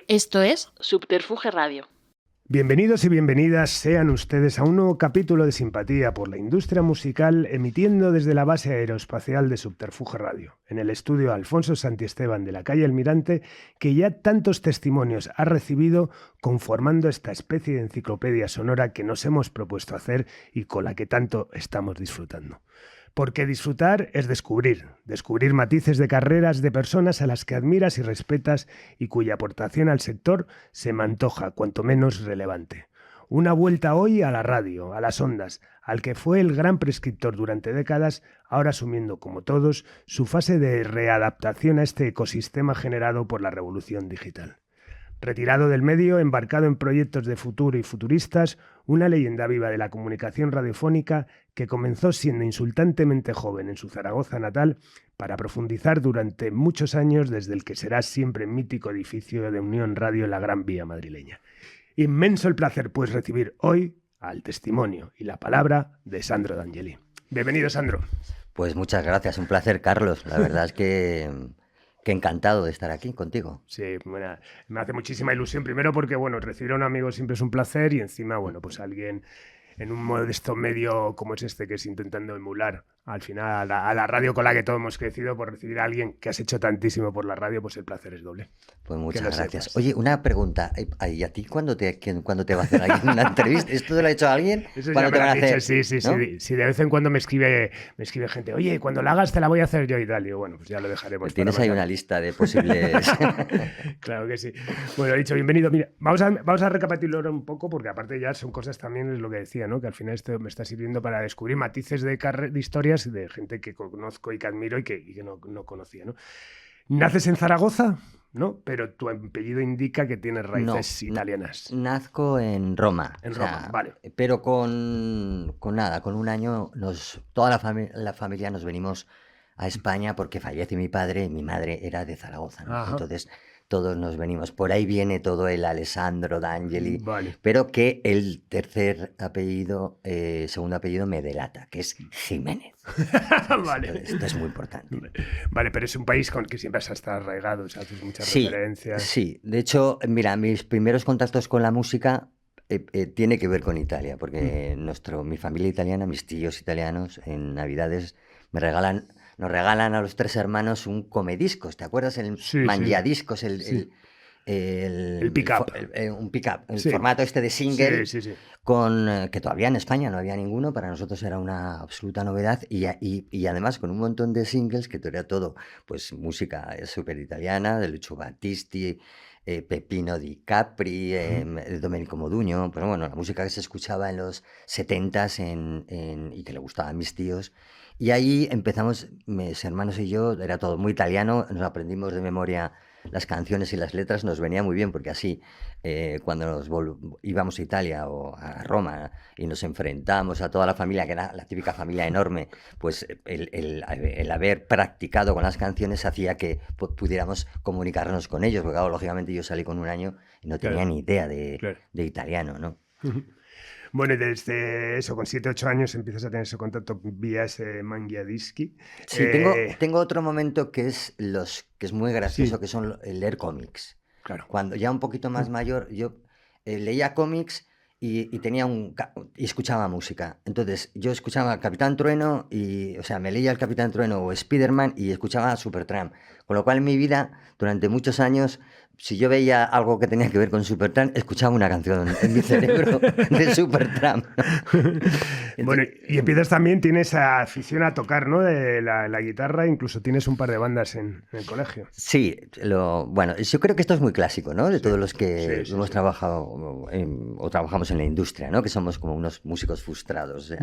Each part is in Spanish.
Esto es Subterfuge Radio. Bienvenidos y bienvenidas sean ustedes a un nuevo capítulo de Simpatía por la Industria Musical, emitiendo desde la base aeroespacial de Subterfuge Radio, en el estudio Alfonso Santiesteban de la calle Almirante, que ya tantos testimonios ha recibido conformando esta especie de enciclopedia sonora que nos hemos propuesto hacer y con la que tanto estamos disfrutando. Porque disfrutar es descubrir matices de carreras de personas a las que admiras y respetas y cuya aportación al sector se me antoja cuanto menos relevante. Una vuelta hoy a la radio, a las ondas, al que fue el gran prescriptor durante décadas, ahora asumiendo, como todos, su fase de readaptación a este ecosistema generado por la revolución digital. Retirado del medio, embarcado en proyectos de futuro y futuristas, una leyenda viva de la comunicación radiofónica que comenzó siendo insultantemente joven en su Zaragoza natal para profundizar durante muchos años desde el que será siempre mítico edificio de Unión Radio en la Gran Vía madrileña. Inmenso el placer, pues, recibir hoy al testimonio y la palabra de Sandro D'Angeli. Bienvenido, Sandro. Pues muchas gracias, un placer, Carlos. La verdad es que encantado de estar aquí contigo. Sí, bueno, me hace muchísima ilusión, primero porque, bueno, recibir a un amigo siempre es un placer y encima, bueno, pues alguien en un modesto medio como es este, que es intentando emular al final a la radio con la que todos hemos crecido, por recibir a alguien que has hecho tantísimo por la radio, pues el placer es doble. Pues muchas gracias. Sepas. Oye, una pregunta, ¿y a ti cuándo te va a hacer alguien una entrevista? ¿Esto lo ha hecho alguien? Eso ¿Cuándo ya te van a hacer? Sí, ¿no? Sí, de vez en cuando me escribe gente, oye, cuando la hagas te la voy a hacer yo y tal. Y digo, bueno, pues ya lo dejaremos. Pues tienes ahí una lista de posibles... Claro que sí. Bueno, he dicho, bienvenido. Mira, vamos a recapitular un poco, porque aparte ya son cosas también, es lo que decía, ¿no? Que al final esto me está sirviendo para descubrir matices de historias de gente que conozco y que admiro y que no conocía, ¿no? ¿Naces en Zaragoza? ¿No? Pero tu apellido indica que tienes raíces italianas. Nazco en Roma. En Roma, vale. Pero con un año toda la familia nos venimos a España porque fallece mi padre y mi madre era de Zaragoza, ¿no? Entonces todos nos venimos. Por ahí viene todo el Alessandro D'Angeli, vale. Pero que el segundo apellido me delata, que es Jiménez. Vale. Esto es muy importante. Vale, pero es un país con que siempre has estado arraigado, o sea, haces muchas referencias. Sí, de hecho, mira, mis primeros contactos con la música tiene que ver con Italia, porque mi familia italiana, mis tíos italianos, en Navidades nos regalan a los 3 hermanos un comediscos, ¿te acuerdas? El mangiadiscos, el pick-up. Un pick-up, el formato este de single, sí. Que todavía en España no había ninguno, para nosotros era una absoluta novedad, y además con un montón de singles, que era todo, pues música súper italiana, de Lucio Battisti, Peppino Di Capri, Domenico Modugno, pero bueno, la música que se escuchaba en los 70s y que le gustaba a mis tíos. Y ahí empezamos, mis hermanos y yo, era todo muy italiano, nos aprendimos de memoria las canciones y las letras, nos venía muy bien, porque así cuando íbamos a Italia o a Roma y nos enfrentamos a toda la familia, que era la típica familia enorme, pues el haber practicado con las canciones hacía que pudiéramos comunicarnos con ellos, porque claro, lógicamente yo salí con un año y no tenía ni idea de italiano, ¿no? Bueno, y desde eso, con 7, 8 años empiezas a tener ese contacto vía ese mangiadischi. Sí, tengo otro momento que es muy gracioso, que son leer cómics. Claro. Cuando ya un poquito más mayor, yo leía cómics y escuchaba música. Entonces, yo escuchaba Capitán Trueno me leía el Capitán Trueno o Spiderman y escuchaba Supertramp. Con lo cual, en mi vida, durante muchos años, si yo veía algo que tenía que ver con Supertramp, escuchaba una canción en mi cerebro de Supertramp. Bueno, y empiezas también, tienes afición a tocar, ¿no? De la guitarra, incluso tienes un par de bandas en el colegio. Sí, bueno, yo creo que esto es muy clásico, ¿no? De todos los que hemos trabajado o trabajamos en la industria, ¿no? Que somos como unos músicos frustrados. O sea,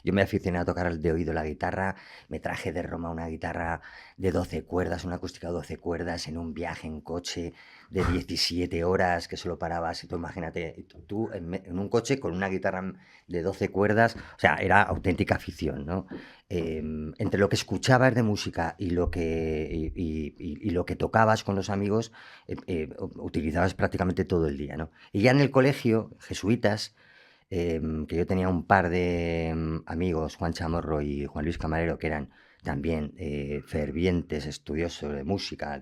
yo me aficioné a tocar de oído la guitarra, me traje de Roma una guitarra de 12 cuerdas, una acústica de 12 cuerdas en un viaje en coche de 17 horas que solo parabas. Y tú imagínate, tú en un coche con una guitarra de 12 cuerdas, o sea, era auténtica afición, ¿no? Entre lo que escuchabas de música y lo que tocabas con los amigos, utilizabas prácticamente todo el día, ¿no? Y ya en el colegio, jesuitas, que yo tenía un par de amigos, Juan Chamorro y Juan Luis Camarero, que eran también fervientes estudiosos de música.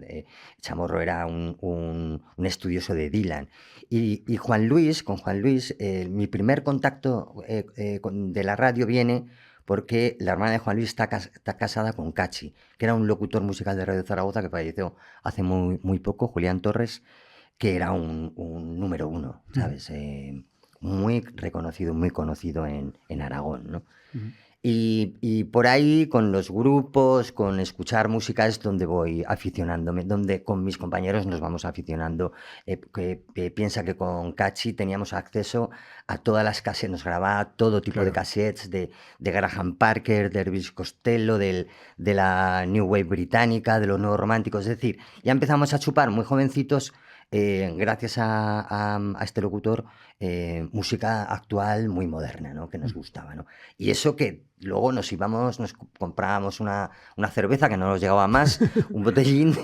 Chamorro era un estudioso de Dylan. Y con Juan Luis, mi primer contacto de la radio viene porque la hermana de Juan Luis está casada con Cachi, que era un locutor musical de Radio Zaragoza que falleció hace muy poco, Julián Torres, que era un número uno, ¿sabes? Muy reconocido, muy conocido en Aragón, ¿no? Y por ahí, con los grupos, con escuchar música, es donde voy aficionándome, donde con mis compañeros nos vamos aficionando. Piensa que con Cachi teníamos acceso a todas las cassettes, nos grababa todo tipo de cassettes de Graham Parker, de Elvis Costello, de la New Wave británica, de los nuevos románticos. Es decir, ya empezamos a chupar muy jovencitos, gracias a este locutor, música actual muy moderna, ¿no? Que nos gustaba, ¿no? Y eso que luego nos comprábamos una cerveza que no nos llegaba más, un botellín,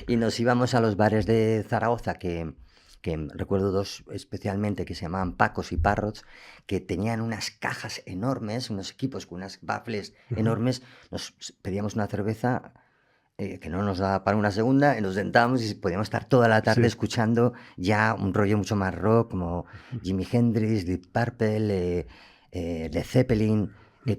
y nos íbamos a los bares de Zaragoza, que recuerdo dos especialmente, que se llamaban Pacos y Parrots, que tenían unas cajas enormes, unos equipos con unas baffles enormes. Nos pedíamos una cerveza que no nos daba para una segunda, y nos sentábamos y podíamos estar toda la tarde escuchando ya un rollo mucho más rock, como Jimi Hendrix, Deep Purple, Led Zeppelin,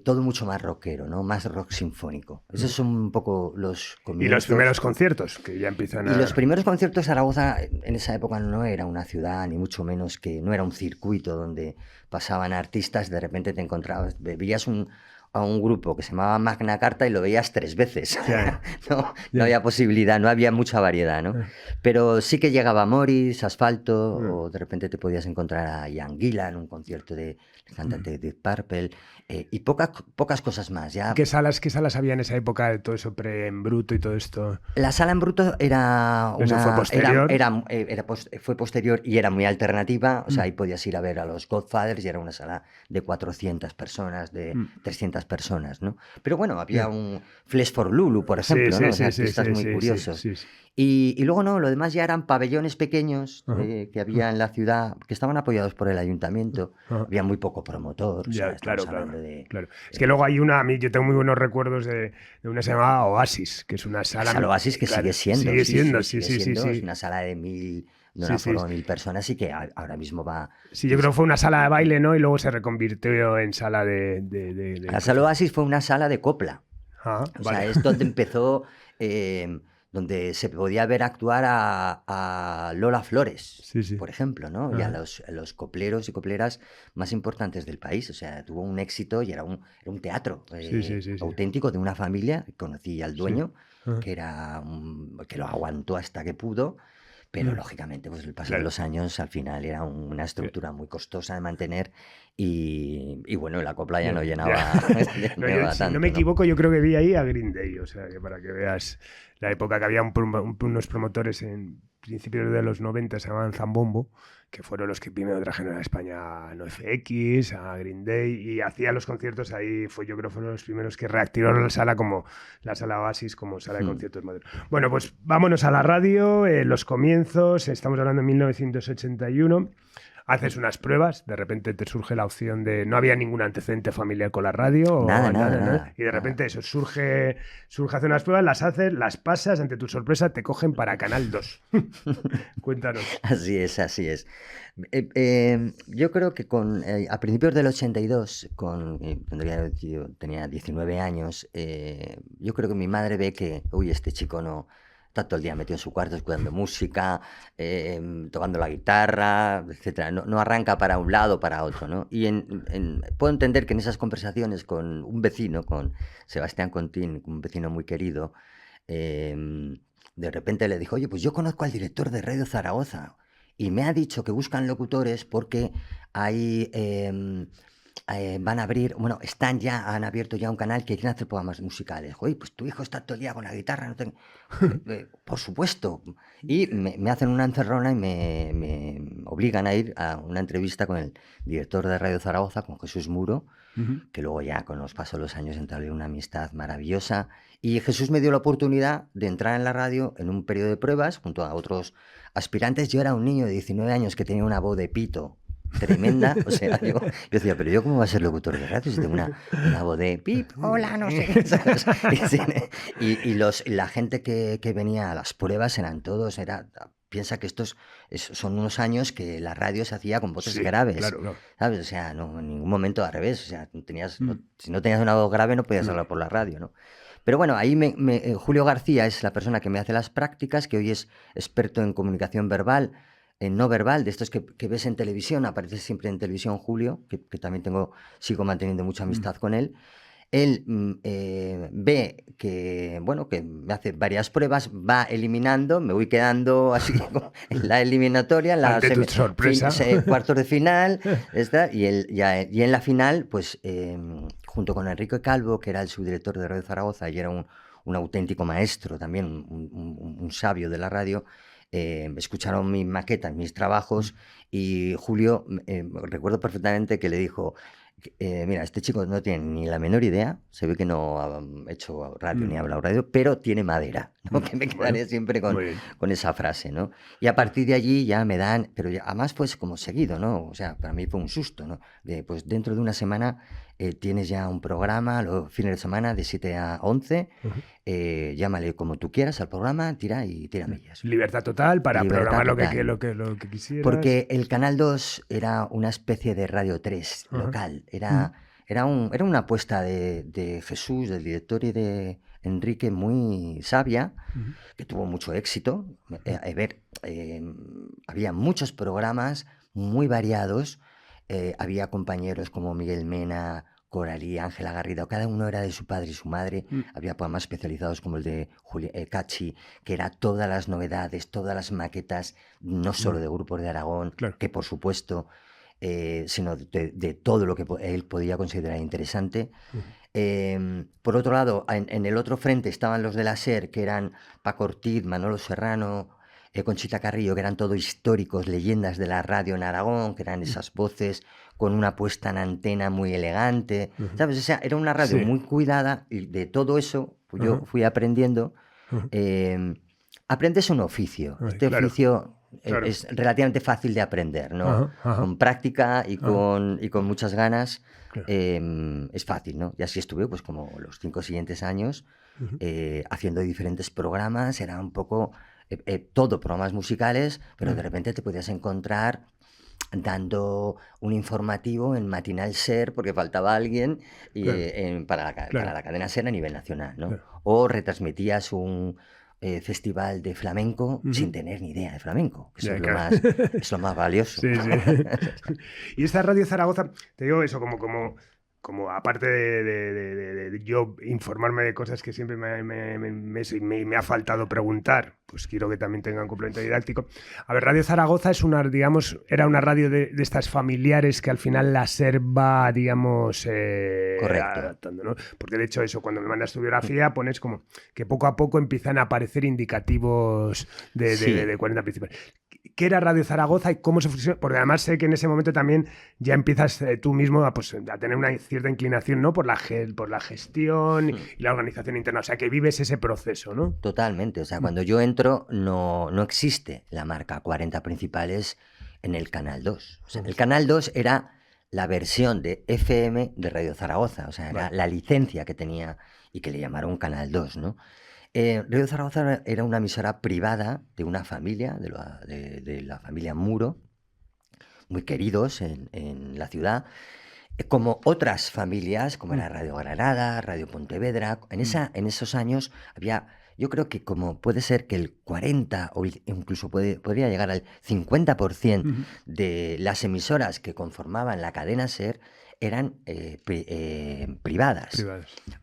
todo mucho más rockero, ¿no? Más rock sinfónico. Esos son un poco los comienzos. Y los primeros conciertos, que ya empiezan a... Y los primeros conciertos, Zaragoza en esa época no era una ciudad, ni mucho menos, que no era un circuito donde pasaban artistas. De repente te encontrabas, veías a un grupo que se llamaba Magna Carta y lo veías 3 veces. No había posibilidad, no había mucha variedad, ¿no? Pero sí que llegaba Morris, Asfalto, o de repente te podías encontrar a Ian Gillan, un concierto de cantante de Deep Purple, y pocas cosas más. Ya. ¿Qué salas había en esa época de todo eso en bruto y todo esto? La sala en bruto era ¿Eso fue posterior? Fue posterior y era muy alternativa. O sea, ahí podías ir a ver a los Godfathers y era una sala de 400 personas, de 300 personas, ¿no? Pero bueno, había un Flesh for Lulu, por ejemplo, ¿no? O sea, artistas muy curiosos. Sí. Y luego no, lo demás ya eran pabellones pequeños que había en la ciudad, que estaban apoyados por el ayuntamiento. Había muy poco promotor. O sea, claro. De, Es que luego hay yo tengo muy buenos recuerdos de una que se llamaba Oasis, que es una sala... Oasis que sigue siendo. Sí. Es una sala de 1.000... de una forma 1.000 personas, y que ahora mismo va... Sí, yo creo que fue una sala de baile, ¿no? Y luego se reconvirtió en sala de... La sala Oasis fue una sala de copla. O sea, es donde empezó... donde se podía ver actuar a Lola Flores, por ejemplo, ¿no? Y a los copleros y copleras más importantes del país. O sea, tuvo un éxito y era un teatro auténtico de una familia. Conocí al dueño, que lo aguantó hasta que pudo. Pero lógicamente, pues el paso de los años, al final era una estructura muy costosa de mantener, y bueno, la copla ya no llenaba, si no me equivoco, yo creo que vi ahí a Green Day, o sea, que para que veas la época que había unos promotores en principios de los 90, se llamaban Zambombo, que fueron los que primero trajeron a España a NoFX, a Green Day, y hacían los conciertos ahí. Yo creo que fueron los primeros que reactivaron la sala como la sala Oasis, como sala de conciertos modernos. Bueno, pues vámonos a la radio, los comienzos, estamos hablando de 1981. Haces unas pruebas, de repente te surge la opción de... No había ningún antecedente familiar con la radio. Nada. Y de repente eso, surge hacer unas pruebas, las haces, las pasas, ante tu sorpresa te cogen para Canal 2. Cuéntanos. Así es. Yo creo que a principios del 82, cuando yo tenía 19 años, yo creo que mi madre ve que, este chico no... Está todo el día metido en su cuarto escuchando música, tocando la guitarra, etcétera. No arranca para un lado o para otro, ¿no? Y puedo entender que en esas conversaciones con un vecino, con Sebastián Contín, un vecino muy querido, de repente le dijo: oye, pues yo conozco al director de Radio Zaragoza y me ha dicho que buscan locutores porque hay... van a abrir, han abierto ya un canal que quieren hacer programas musicales. Oye, pues tu hijo está todo el día con la guitarra, no tengo... por supuesto. Y me hacen una encerrona y me obligan a ir a una entrevista con el director de Radio Zaragoza, con Jesús Muro, que luego ya con los pasos de los años entablé una amistad maravillosa. Y Jesús me dio la oportunidad de entrar en la radio en un periodo de pruebas junto a otros aspirantes. Yo era un niño de 19 años que tenía una voz de pito, tremenda. O sea, yo decía, pero yo cómo voy a ser locutor de radio si tengo una voz de pip, hola, no sé. ¿Sabes? La gente que venía a las pruebas eran todos, piensa que son unos años que la radio se hacía con voces graves, claro. ¿sabes? O sea, no, en ningún momento al revés. O sea, si no tenías una voz grave no podías hablar por la radio, ¿no? Pero bueno, ahí Julio García es la persona que me hace las prácticas, que hoy es experto en comunicación verbal, en no verbal, de estos que ves en televisión. Aparece siempre en televisión Julio, que también sigo manteniendo mucha amistad con él. Él ve que, bueno, que me hace varias pruebas, va eliminando, me voy quedando así en la eliminatoria, en la cuartos de final, y en la final, pues junto con Enrique Calvo, que era el subdirector de Radio Zaragoza y era un auténtico maestro también, un sabio de la radio, escucharon mi maqueta, mis trabajos, y Julio, recuerdo perfectamente que le dijo... mira, este chico no tiene ni la menor idea, se ve que no ha hecho radio ni ha hablado radio, pero tiene madera, ¿no? Que me quedaré siempre con esa frase, ¿no? Y a partir de allí ya me dan, pero además pues como seguido, ¿no? O sea, para mí fue un susto, ¿no? Pues dentro de una semana tienes ya un programa, los fines de semana de 7 a 11, llámale como tú quieras al programa, tira millas. Libertad total para programar total. Lo que quisieras. Porque el Canal 2 era una especie de Radio 3 local. Era una apuesta de Jesús, del director, y de Enrique, muy sabia, que tuvo mucho éxito. Había muchos programas muy variados. Había compañeros como Miguel Mena, Coralí, Ángela Garrido, cada uno era de su padre y su madre. Había programas especializados como el de Cachi, que era todas las novedades, todas las maquetas, no solo de grupos de Aragón, que por supuesto, sino de todo lo que él podía considerar interesante. Por otro lado, en el otro frente estaban los de la SER, que eran Paco Ortiz, Manolo Serrano, Conchita Carrillo, que eran todos históricos, leyendas de la radio en Aragón, que eran esas voces con una puesta en antena muy elegante, ¿sabes? O sea, era una radio muy cuidada, y de todo eso yo fui aprendiendo. Aprendes un oficio. Oficio es relativamente fácil de aprender, ¿no? Con práctica y con muchas ganas es fácil, ¿no? Y así estuve pues como los 5 siguientes años haciendo diferentes programas. Era un poco todo programas musicales, pero de repente te podías encontrar dando un informativo en Matinal SER porque faltaba alguien para la cadena SER a nivel nacional, ¿no? O retransmitías un festival de flamenco sin tener ni idea de flamenco, que es lo más valioso. Sí. Y esta Radio Zaragoza, te digo eso como aparte de yo informarme de cosas que siempre me ha faltado preguntar, pues quiero que también tengan complemento didáctico. A ver, Radio Zaragoza era una radio de estas familiares que al final la SER va, adaptando, ¿no? Porque de hecho eso, cuando me mandas tu biografía, pones como que poco a poco empiezan a aparecer indicativos de 40 principales. ¿Qué era Radio Zaragoza y cómo se fusionó? Porque además sé que en ese momento también ya empiezas tú mismo a tener una cierta inclinación, ¿no? por la gestión y la organización interna. O sea, que vives ese proceso, ¿no? Totalmente. O sea, cuando yo entro no existe la marca 40 principales en el Canal 2. O sea, el Canal 2 era la versión de FM de Radio Zaragoza. O sea, era la licencia que tenía y que le llamaron Canal 2, ¿no? Radio Zaragoza era una emisora privada de una familia, de la familia Muro, muy queridos en la ciudad, como otras familias, como era Radio Granada, Radio Pontevedra. En esos años había, yo creo que como puede ser que el 40 o incluso podría llegar al 50% de las emisoras que conformaban la cadena SER eran privadas,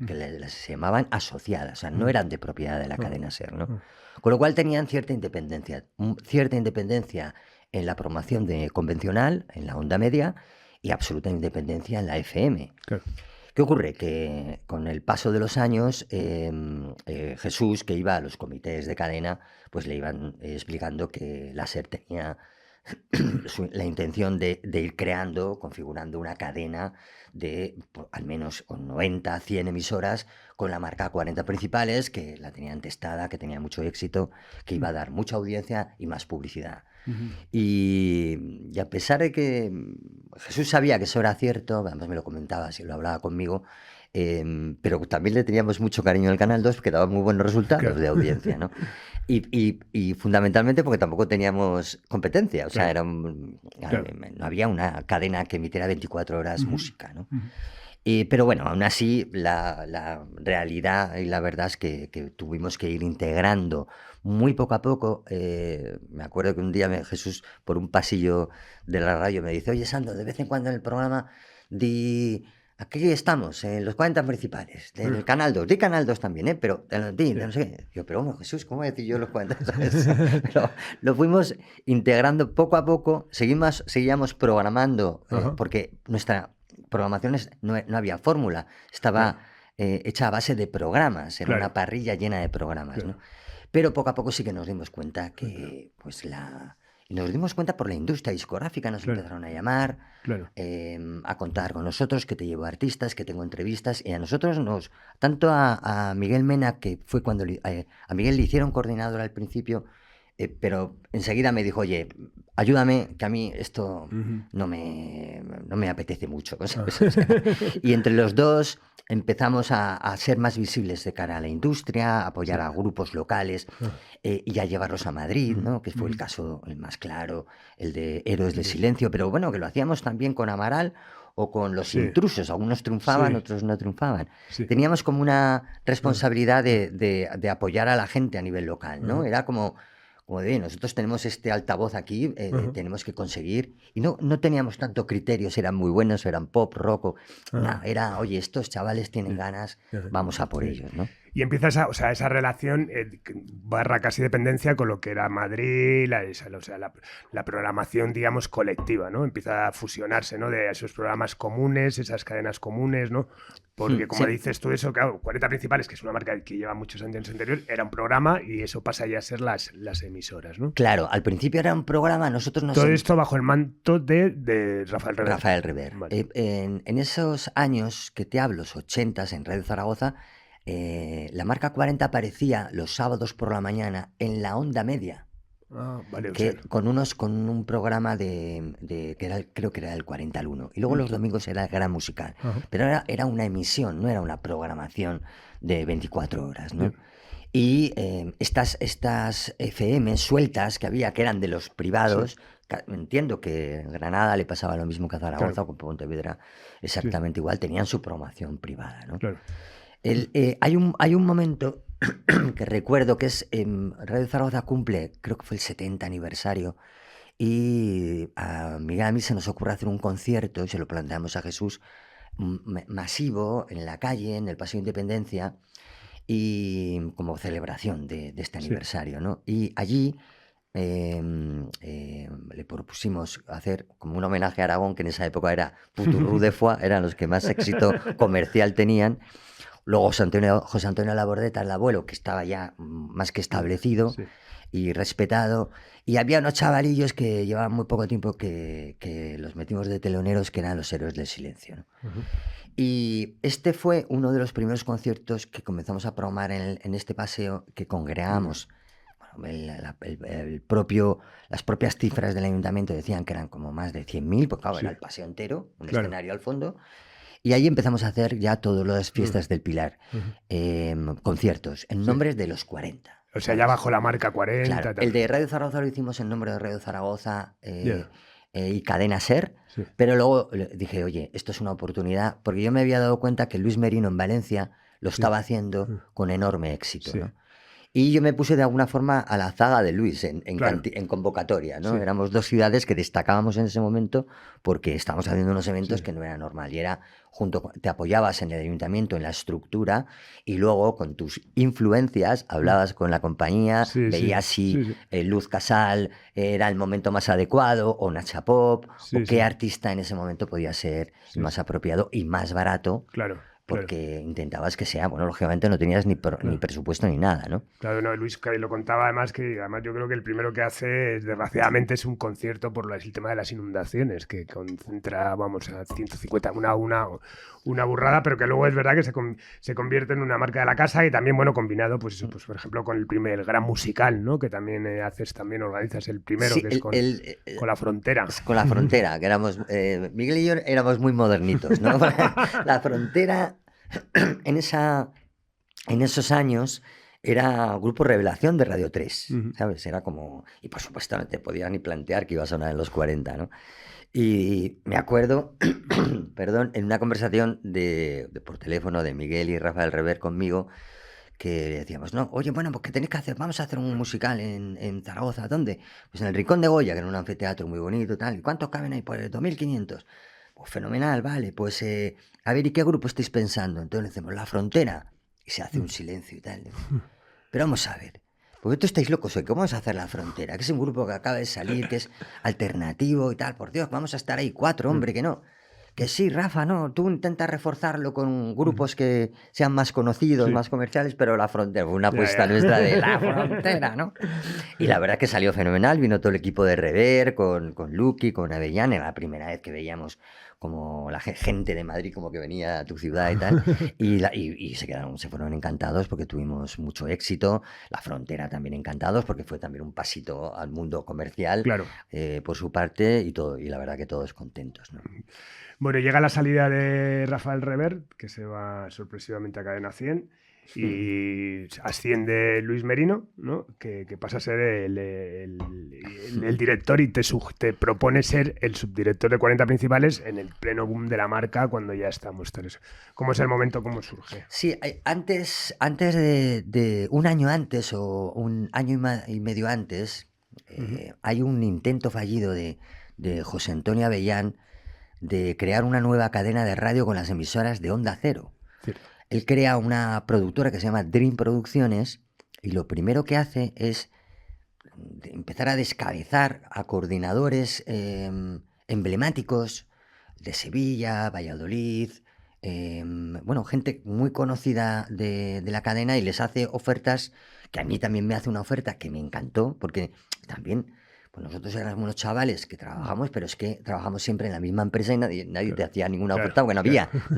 que se llamaban asociadas, o sea, no eran de propiedad de la cadena SER, ¿no? Con lo cual tenían cierta independencia en la programación convencional, en la onda media, y absoluta independencia en la FM. Claro. ¿Qué ocurre? Que con el paso de los años, Jesús, que iba a los comités de cadena, pues le iban explicando que la SER tenía la intención de ir configurando una cadena de al menos 90, 100 emisoras con la marca 40 principales, que la tenían testada, que tenía mucho éxito, que iba a dar mucha audiencia y más publicidad. Y a pesar de que Jesús sabía que eso era cierto, además me lo comentaba, si lo hablaba conmigo, pero también le teníamos mucho cariño al Canal 2 porque daba muy buenos resultados de audiencia, ¿no? Y fundamentalmente porque tampoco teníamos competencia, o sea, no había una cadena que emitiera 24 horas música, ¿no? Pero bueno, aún así la realidad y la verdad es que tuvimos que ir integrando muy poco a poco. Me acuerdo que un día Jesús, por un pasillo de la radio, me dice: oye, Sandro, de vez en cuando en el programa aquí estamos, en los 40 principales, del Canal 2, di Canal 2 también, pero no sé qué. Yo, pero bueno, Jesús, ¿cómo voy a decir yo los 40? Pero lo fuimos integrando poco a poco, seguíamos programando, porque nuestra programación no había fórmula, estaba hecha a base de programas, era una parrilla llena de programas, ¿no? Pero poco a poco sí que nos dimos cuenta que y nos dimos cuenta por la industria discográfica, nos empezaron a llamar, a contar con nosotros, que te llevo artistas, que tengo entrevistas, y a nosotros tanto a Miguel Mena, que fue cuando a Miguel le hicieron coordinador al principio, pero enseguida me dijo: oye, ayúdame, que a mí esto no me apetece mucho. Y entre los dos empezamos a ser más visibles de cara a la industria, a apoyar a grupos locales y a llevarlos a Madrid, ¿no? Que fue el caso el más claro, el de Héroes del Silencio, pero bueno, que lo hacíamos también con Amaral o con Los Intrusos. Algunos triunfaban, otros no triunfaban. Teníamos como una responsabilidad de apoyar a la gente a nivel local, ¿no? Era como de nosotros tenemos este altavoz aquí, tenemos que conseguir, y no teníamos tanto criterios, eran muy buenos, eran pop, rock, era, oye, estos chavales tienen ganas, vamos a por ellos, ¿no? Y empieza esa relación barra casi dependencia con lo que era Madrid, la programación, digamos, colectiva, ¿no? Empieza a fusionarse, ¿no? De esos programas comunes, esas cadenas comunes, ¿no? Porque, como dices tú, eso, claro, 40 Principales, que es una marca que lleva muchos años anterior, era un programa y eso pasa ya a ser las emisoras, ¿no? Claro, al principio era un programa, nosotros nos... Todo esto bajo el manto de Rafael Rever. Rafael Rever. Vale. En esos años que te hablo, los 80s, en Radio Zaragoza, la marca 40 aparecía los sábados por la mañana en la onda media. Vale, con un programa que creo que era el 40 al 1. Y luego los domingos era el Gran Musical. Pero era una emisión, no era una programación de 24 horas, ¿no? Y estas FM sueltas que había, que eran de los privados, entiendo que en Granada le pasaba lo mismo que a Zaragoza, o con Pontevedra exactamente igual, tenían su programación privada, ¿no? Claro. Hay un momento que recuerdo que es Radio Zaragoza cumple, creo que fue el 70 aniversario, y a Miguel a mí se nos ocurre hacer un concierto, y se lo planteamos a Jesús, masivo, en la calle, en el Paseo de Independencia, y como celebración de este aniversario, ¿no? Y allí le propusimos hacer como un homenaje a Aragón, que en esa época era Puturrú de Foix, eran los que más éxito comercial tenían. Luego José Antonio Labordeta, el abuelo, que estaba ya más que establecido y respetado. Y había unos chavalillos que llevaban muy poco tiempo que los metimos de teloneros, que eran los Héroes del Silencio, ¿no? Y este fue uno de los primeros conciertos que comenzamos a programar en este paseo, que congregamos. Las propias cifras del ayuntamiento decían que eran como más de 100.000, porque claro, era el paseo entero, un escenario al fondo. Y ahí empezamos a hacer ya todas las fiestas del Pilar, conciertos, en nombres de los 40. O sea, ya bajo la marca 40. Claro, el de Radio Zaragoza lo hicimos en nombre de Radio Zaragoza y Cadena Ser, pero luego dije, oye, esto es una oportunidad, porque yo me había dado cuenta que Luis Merino en Valencia lo estaba haciendo con enorme éxito, ¿no? Y yo me puse de alguna forma a la zaga de Luis en convocatoria, ¿no? Éramos dos ciudades que destacábamos en ese momento porque estábamos haciendo unos eventos que no era normal. Y era te apoyabas en el ayuntamiento, en la estructura, y luego con tus influencias hablabas con la compañía, veías si Luz Casal era el momento más adecuado, o Nacha Pop, o qué artista en ese momento podía ser más apropiado y más barato. Claro. porque intentabas que sea, bueno, lógicamente no tenías ni presupuesto ni nada, ¿no? Claro, no, Luis lo contaba además yo creo que el primero que hace, desgraciadamente, es un concierto por el tema de las inundaciones, que concentra, vamos, a 150, una burrada, pero que luego es verdad que se convierte en una marca de la casa y también, bueno, combinado, pues eso, pues por ejemplo, con el gran musical, ¿no? Que también organizas el primero, Sí, que es con La Frontera. Con La Frontera, que éramos, Miguel y yo éramos muy modernitos, ¿no? La Frontera, en esos años, era grupo revelación de Radio 3, ¿sabes? Era como... Y por supuesto no te podías ni plantear que iba a sonar en los 40, ¿no? Y me acuerdo, perdón, en una conversación por teléfono de Miguel y Rafael Rever conmigo, que decíamos, no, oye, bueno, pues ¿qué tenéis que hacer? Vamos a hacer un musical en Zaragoza. ¿Dónde? Pues en el Rincón de Goya, que era un anfiteatro muy bonito, tal. ¿Y cuántos caben ahí? Pues 2.500. Pues fenomenal, vale. Pues a ver, ¿y qué grupo estáis pensando? Entonces le decimos, La Frontera. Y se hace un silencio y tal. Pero vamos a ver. Porque tú estáis locos, ¿eh? ¿Cómo vamos a hacer La Frontera? Que es un grupo que acaba de salir, que es alternativo y tal. Por Dios, vamos a estar ahí 4, hombre, que no. Que sí, Rafa, no, tú intentas reforzarlo con grupos que sean más conocidos, más comerciales, pero La Frontera fue una apuesta nuestra de La Frontera, ¿no? Y la verdad que salió fenomenal, vino todo el equipo de Rever, con Luqui, con Avellán, era la primera vez que veíamos como la gente de Madrid como que venía a tu ciudad y tal, y se fueron encantados porque tuvimos mucho éxito, La Frontera también encantados porque fue también un pasito al mundo comercial, por su parte, y la verdad que todos contentos, ¿no? Bueno, llega la salida de Rafael Rever, que se va sorpresivamente a Cadena 100, y asciende Luis Merino, ¿no? Que pasa a ser el director y te propone ser el subdirector de 40 Principales en el pleno boom de la marca cuando ya estamos. ¿Cómo es el momento? ¿Cómo surge? Sí, antes de un año antes o un año y medio antes, hay un intento fallido de José Antonio Avellán de crear una nueva cadena de radio con las emisoras de Onda Cero. Sí. Él crea una productora que se llama Dream Producciones y lo primero que hace es empezar a descabezar a coordinadores emblemáticos de Sevilla, Valladolid, bueno, gente muy conocida de la cadena, y les hace ofertas, que a mí también me hace una oferta que me encantó, porque también... Pues nosotros éramos unos chavales que trabajamos, pero es que trabajamos siempre en la misma empresa y nadie te hacía ninguna oferta, porque no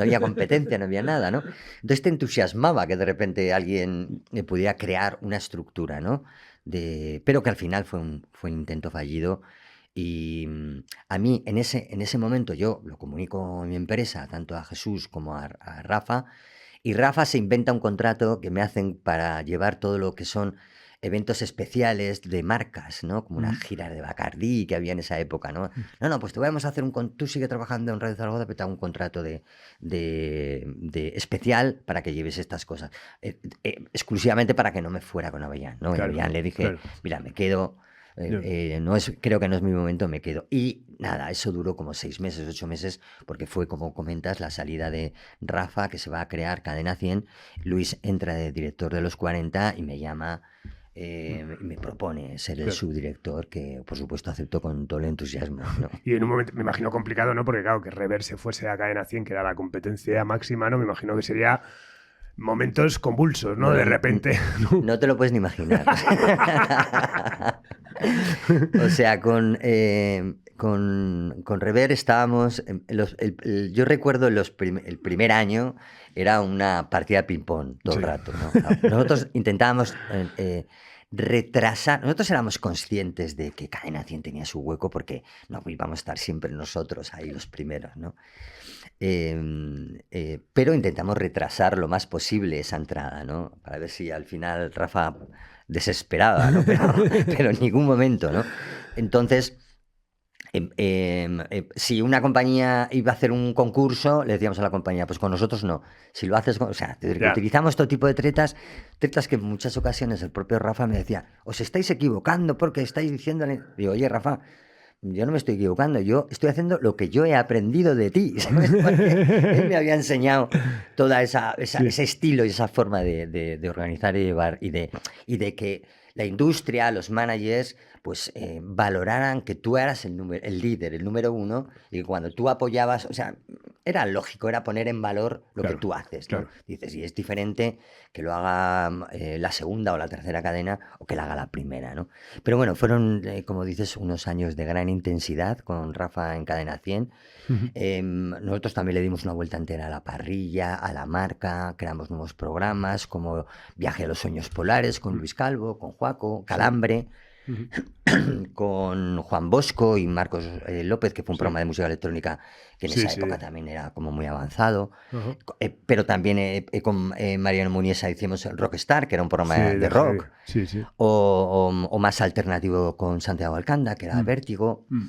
había competencia, no había nada, ¿no? Entonces te entusiasmaba que de repente alguien pudiera crear una estructura, ¿no? Pero que al final fue un intento fallido. Y a mí, en ese momento, yo lo comunico en mi empresa, tanto a Jesús como a Rafa, y Rafa se inventa un contrato que me hacen para llevar todo lo que son eventos especiales de marcas, ¿no? Como una gira de Bacardí que había en esa época, ¿no? No, pues te vamos a hacer tú sigue trabajando en Radio Zaragoza, pero te hago un contrato de especial para que lleves estas cosas. Exclusivamente para que no me fuera con Avellán, ¿no? Claro, Avellán le dije, mira, me quedo... creo que no es mi momento, me quedo. Y nada, eso duró como 6 meses, 8 meses, porque fue, como comentas, la salida de Rafa, que se va a crear Cadena 100. Luis entra de director de los 40 y me llama... me propone ser el subdirector, que por supuesto aceptó con todo el entusiasmo, ¿no? Y en un momento me imagino complicado, ¿no? Porque claro, que Rever se fuese a Cadena 100, que era la competencia máxima, ¿no? Me imagino que sería momentos convulsos, ¿no? De repente. No te lo puedes ni imaginar. O sea, con Rever estábamos... yo recuerdo el primer año era una partida de ping-pong todo el rato, ¿no? Nosotros intentábamos retrasar... Nosotros éramos conscientes de que Cadena 100 tenía su hueco, porque no íbamos a estar siempre nosotros ahí los primeros, ¿no? Pero intentamos retrasar lo más posible esa entrada, ¿no? Para ver si al final Rafa desesperaba, ¿no? Pero en ningún momento, ¿no? Entonces... si una compañía iba a hacer un concurso, le decíamos a la compañía, pues con nosotros no. Si lo haces, o sea, utilizamos todo tipo de tretas que en muchas ocasiones el propio Rafa me decía, os estáis equivocando porque estáis diciéndole... Digo, oye, Rafa, yo no me estoy equivocando, yo estoy haciendo lo que yo he aprendido de ti, ¿sabes? Porque él me había enseñado toda ese estilo y esa forma de organizar y llevar, y de que la industria, los managers, pues valoraran que tú eras el líder, el número uno, y que cuando tú apoyabas, o sea, era lógico, era poner en valor lo que tú haces, ¿no? claro. Dices, y es diferente que lo haga la segunda o la tercera cadena o que la haga la primera, ¿no? Pero bueno, fueron, como dices, unos años de gran intensidad con Rafa en Cadena 100. Ujú. Nosotros también le dimos una vuelta entera a la parrilla, a la marca, creamos nuevos programas como Viaje a los Sueños Polares con Luis Calvo, con Juaco, Sí. Calambre, Ujú. con Juan Bosco y Marcos López, que fue un Sí. programa de música electrónica que en Sí, esa sí. época también era como muy avanzado. Ajá. Pero también con Mariano Muniesa hicimos Rockstar, que era un programa Sí, de de rock, heavy. Sí. o más alternativo con Santiago Alcanda, que era Mm. Vértigo. Mm.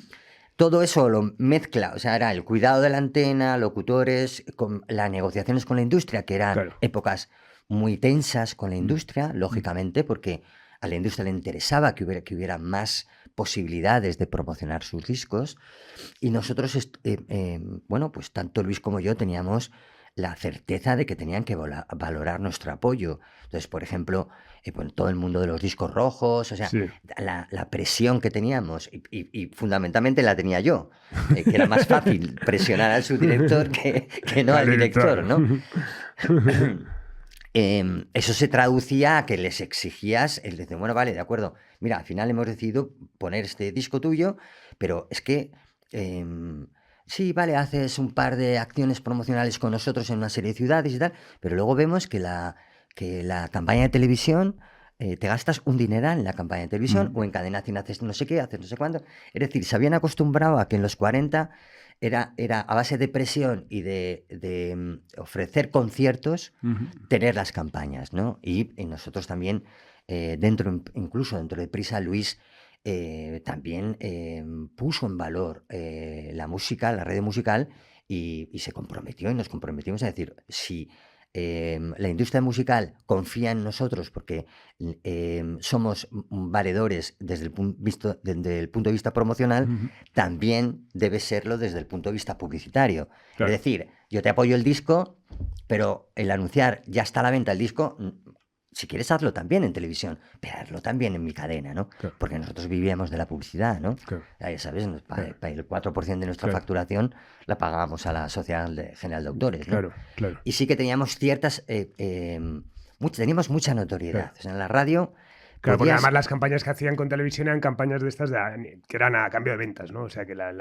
Todo eso lo mezcla, o sea, era el cuidado de la antena, locutores, con las negociaciones con la industria, que eran Claro. épocas muy tensas con la Mm. industria, Mm. lógicamente, porque a la industria le interesaba que hubiera más posibilidades de promocionar sus discos. Y nosotros, bueno, pues tanto Luis como yo teníamos la certeza de que tenían que valorar nuestro apoyo. Entonces, por ejemplo, bueno, todo el mundo de los discos rojos, o sea, Sí. la presión que teníamos, y fundamentalmente la tenía yo, que era más fácil presionar al subdirector que no al director, ¿no? Eso se traducía a que les exigías el decir, bueno, vale, de acuerdo, mira, al final hemos decidido poner este disco tuyo, pero es que sí, vale, haces un par de acciones promocionales con nosotros en una serie de ciudades y tal, pero luego vemos que la campaña de televisión, te gastas un dineral en la campaña de televisión Mm. o en Cadena 100 haces no sé qué, haces no sé cuándo. Es decir, se habían acostumbrado a que en los 40 era a base de presión y de ofrecer conciertos, Ujú. tener las campañas, ¿no? Y nosotros también, incluso dentro de Prisa, Luis también puso en valor la música, la red musical, y se comprometió y nos comprometimos a decir, si la industria musical confía en nosotros porque somos valedores desde desde el punto de vista promocional, Ujú. también debe serlo desde el punto de vista publicitario. Claro. Es decir, yo te apoyo el disco, pero el anunciar ya está a la venta el disco, si quieres hazlo también en televisión, pero hazlo también en mi cadena, ¿no? Claro. Porque nosotros vivíamos de la publicidad, ¿no? Claro. Ya sabes, Claro. el 4% de nuestra Claro. facturación la pagábamos a la Sociedad General de Autores, ¿no? Claro. Y sí que teníamos teníamos mucha notoriedad. Claro. O sea, en la radio Claro, porque podías... además las campañas que hacían con televisión eran campañas de estas que eran a cambio de ventas, ¿no? O sea, que la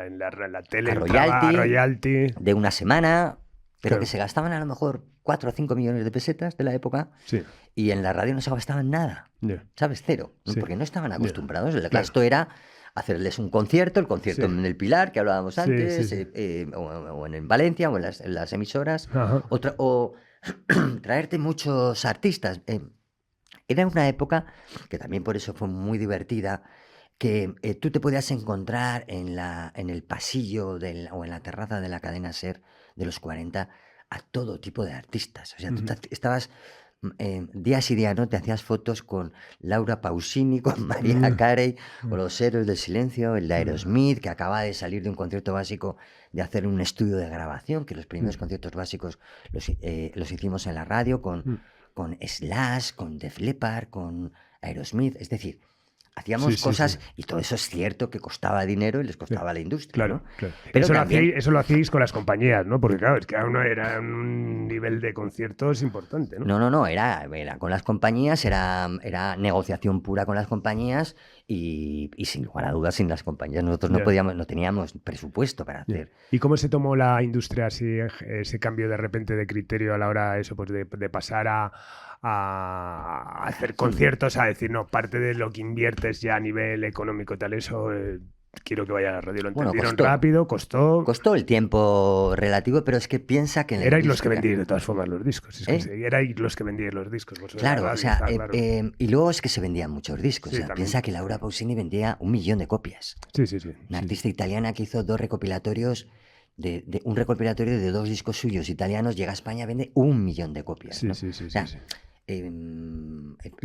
tele A entraba a royalty. de una semana, pero Claro. que se gastaban a lo mejor 4 o 5 millones de pesetas de la época, Sí. y en la radio no se gastaban nada, Ya. ¿sabes? Cero, Sí. porque no estaban Ya. acostumbrados. Claro. Esto era hacerles un concierto, el concierto Sí. en el Pilar, que hablábamos Sí, antes, sí. o en Valencia, o en las emisoras, Ajá. o traerte muchos artistas. Era una época que también por eso fue muy divertida, que tú te podías encontrar en el pasillo o en la terraza de la cadena SER de los 40 a todo tipo de artistas. O sea, tú Ujú. estabas días y días, ¿no? Te hacías fotos con Laura Pausini, con María Carey, o Los Héroes del Silencio, el de Aerosmith, que acaba de salir de un concierto básico de hacer un estudio de grabación, que los primeros conciertos básicos los hicimos en la radio con Slash, con Def Leppard, con Aerosmith. Es decir, hacíamos Sí. cosas, y todo eso es cierto que costaba dinero y les costaba a la industria, Claro, ¿no? claro. Pero Eso, también... eso lo hacíais con las compañías, ¿no? Porque claro, es que aún no era un nivel de conciertos importante, ¿no? No, era con las compañías, era negociación pura con las compañías, y sin lugar a dudas, sin las compañías nosotros Ya. no teníamos presupuesto para Ya. hacer. ¿Y cómo se tomó la industria así, ese cambio de repente de criterio a la hora eso, pues de pasar a hacer conciertos, a decir, no, parte de lo que inviertes ya a nivel económico y tal, eso quiero que vaya a la radio? Lo Bueno, entendieron costó. rápido, costó. Costó el tiempo relativo, pero es que piensa que en la Erais los que industria... vendíais de todas formas los discos. Es que erais los que vendíais los discos. Vosotros, Claro, la radio, o sea, está claro. y luego es que se vendían muchos discos. Sí, O sea, también. piensa que Laura Pausini vendía 1 millón de copias. Sí. Una artista italiana que hizo 2 recopilatorios, un recopilatorio de 2 discos suyos italianos, llega a España, vende 1 millón de copias. Sí, ¿no? sí. O sea,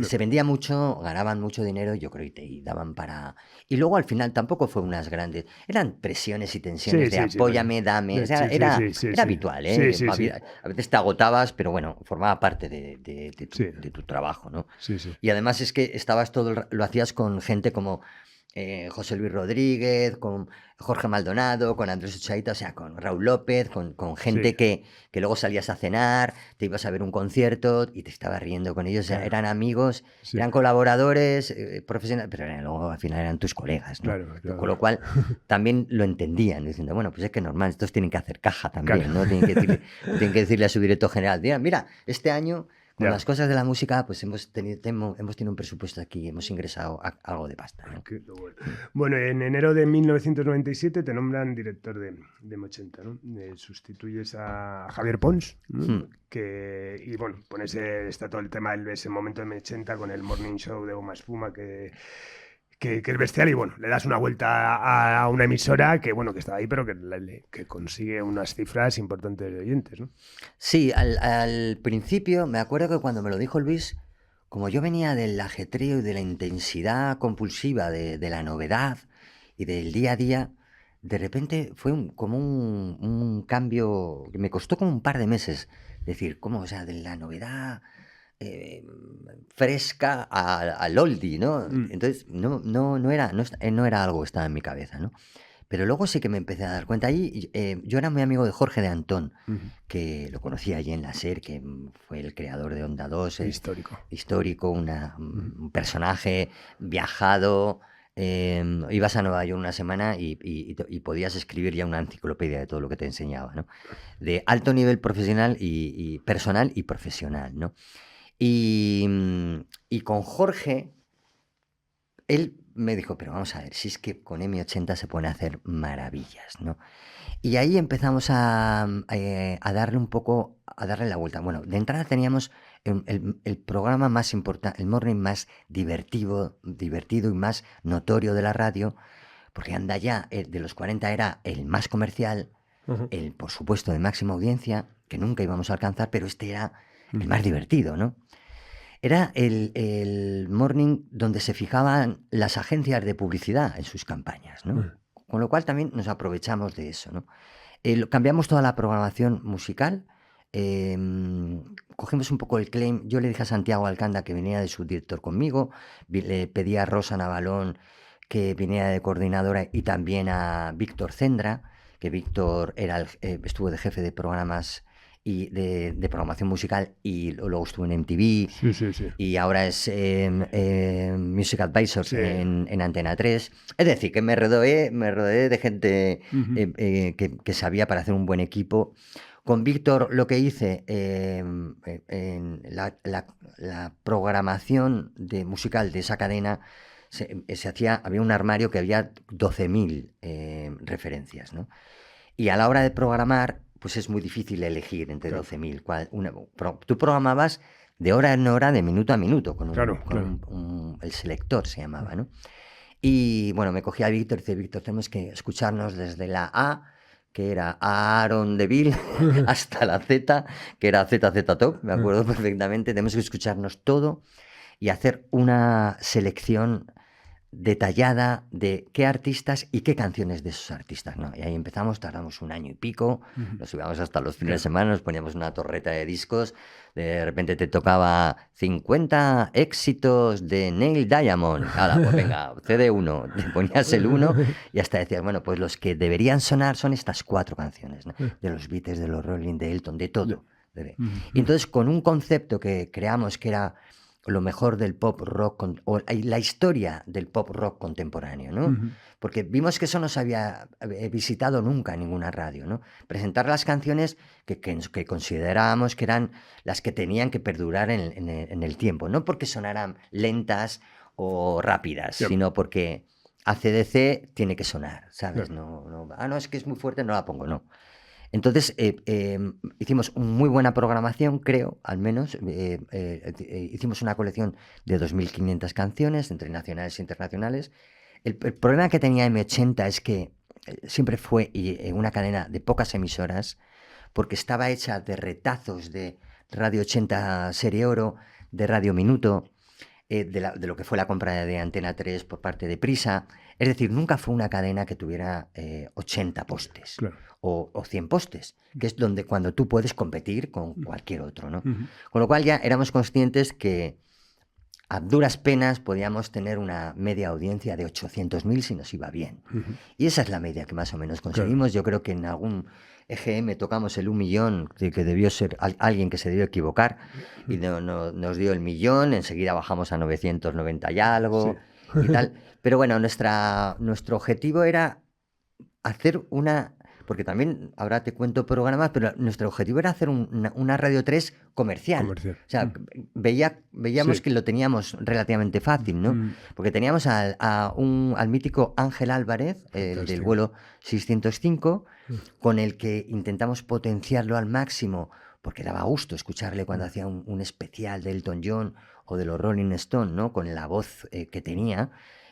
se vendía mucho, ganaban mucho dinero, yo creo, y daban para... Y luego al final tampoco fue unas grandes... Eran presiones y tensiones de apóyame, dame... O sea, era habitual, ¿eh? Sí. A veces te agotabas, pero bueno, formaba parte de tu trabajo, ¿no? Sí. Y además es que lo hacías con gente como José Luis Rodríguez, con Jorge Maldonado, con Andrés Ochaíta, o sea, con Raúl López, con gente Sí, que luego salías a cenar, te ibas a ver un concierto y te estabas riendo con ellos. O sea, claro, eran amigos, sí, eran colaboradores, profesionales, pero luego al final eran tus colegas, ¿no? claro, Con lo claro. cual también lo entendían, diciendo, bueno, pues es que normal, estos tienen que hacer caja Claro, también, ¿no? Tienen que decirle a su director general, mira, este año con ya. las cosas de la música, pues hemos tenido un presupuesto aquí, hemos ingresado algo de pasta, ¿no? Qué bueno. Bueno, en enero de 1997 te nombran director de M80, ¿no? Sustituyes a Javier Pons, Hmm. ¿no? Y bueno, está todo el tema del ese momento de M80 con el Morning Show de Goma Espuma que es bestial y bueno, le das una vuelta a una emisora que bueno, que estaba ahí, pero que consigue unas cifras importantes de oyentes, ¿no? Sí, al principio me acuerdo que cuando me lo dijo Luis, como yo venía del ajetreo y de la intensidad compulsiva de la novedad y del día a día, de repente fue como un cambio que me costó como un par de meses. Decir, ¿cómo? O sea, de la novedad eh, fresca al oldie, ¿no? Mm, Entonces, no era algo que estaba en mi cabeza, ¿no? Pero luego sí que me empecé a dar cuenta. Ahí, yo era muy amigo de Jorge de Antón, ujú. que lo conocí allí en la SER, que fue el creador de Onda 2, Histórico. histórico, Ujú. un personaje viajado. Ibas a Nueva York una semana y podías escribir ya una enciclopedia de todo lo que te enseñaba, ¿no? De alto nivel profesional y personal y profesional, ¿no? Y con Jorge, él me dijo, pero vamos a ver, si es que con M80 se pueden hacer maravillas, ¿no? Y ahí empezamos a darle un poco, a darle la vuelta. Bueno, de entrada teníamos el programa más importante, el morning más divertido y más notorio de la radio, porque anda ya, de los 40 era el más comercial, Ujú. el, por supuesto, de máxima audiencia, que nunca íbamos a alcanzar, pero este era el Ujú. más divertido, ¿no? Era el morning donde se fijaban las agencias de publicidad en sus campañas, ¿no? Ujú. Con lo cual también nos aprovechamos de eso, ¿no? Cambiamos toda la programación musical, cogimos un poco el claim. Yo le dije a Santiago Alcanda que viniera de subdirector conmigo, le pedí a Rosa Navalón que viniera de coordinadora y también a Víctor Cendra, que Víctor estuvo de jefe de programas y de programación musical y luego estuvo en MTV Sí, sí, sí. y ahora es Music Advisors Sí. en Antena 3. Es decir, que me rodeé de gente Ujú. que sabía para hacer un buen equipo. Con Víctor lo que hice en la programación musical de esa cadena había un armario que había 12.000 referencias, ¿no? Y a la hora de programar, pues es muy difícil elegir entre Claro, 12.000. Tú programabas de hora en hora, de minuto a minuto, claro, claro. el selector se llamaba, ¿no? Y bueno, me cogí a Víctor y dice, Víctor, tenemos que escucharnos desde la A, que era Aaron Deville, hasta la Z, que era ZZ Top, me acuerdo perfectamente. Tenemos que escucharnos todo y hacer una selección detallada de qué artistas y qué canciones de esos artistas, ¿no? Y ahí empezamos, tardamos un año y pico, Ujú. nos íbamos hasta los fines de Claro. semana, nos poníamos una torreta de discos, de repente te tocaba 50 éxitos de Neil Diamond, hala, pues venga, CD1, te ponías el 1 y hasta decías, bueno, pues los que deberían sonar son estas 4 canciones, ¿no? De los Beatles, de los Rolling, de Elton, de todo. Y Ujú. entonces con un concepto que creamos que era lo mejor del pop rock o la historia del pop rock contemporáneo, ¿no? Ujú. Porque vimos que eso no se había visitado nunca en ninguna radio, ¿no? Presentar las canciones que considerábamos que eran las que tenían que perdurar en el tiempo, no porque sonaran lentas o rápidas, Yep. sino porque AC/DC tiene que sonar, ¿sabes? Claro. No, es que es muy fuerte, no la pongo, no. Entonces, hicimos muy buena programación, creo, al menos. Hicimos una colección de 2.500 canciones, entre nacionales e internacionales. El problema que tenía M80 es que siempre fue una cadena de pocas emisoras, porque estaba hecha de retazos de Radio 80 Serie Oro, de Radio Minuto, de lo que fue la compra de Antena 3 por parte de Prisa. Es decir, nunca fue una cadena que tuviera 80 postes Claro. o 100 postes, que es donde cuando tú puedes competir con cualquier otro, ¿no? Ujú. Con lo cual ya éramos conscientes que a duras penas podíamos tener una media audiencia de 800.000 si nos iba bien. Y esa es la media que más o menos conseguimos. Yo creo que en algún EGM tocamos el 1.000.000, que debió ser alguien que se debió equivocar, y nos dio el 1.000.000, enseguida bajamos a 990 y algo, y tal. Pero bueno, nuestro objetivo era hacer una... Porque también, ahora te cuento programas, pero nuestro objetivo era hacer una Radio 3 comercial. O sea, veíamos que lo teníamos relativamente fácil, ¿no? Porque teníamos al mítico Ángel Álvarez, del vuelo 605, con el que intentamos potenciarlo al máximo, porque daba gusto escucharle cuando hacía un especial de Elton John o de los Rolling Stones, ¿no? Con la voz que tenía.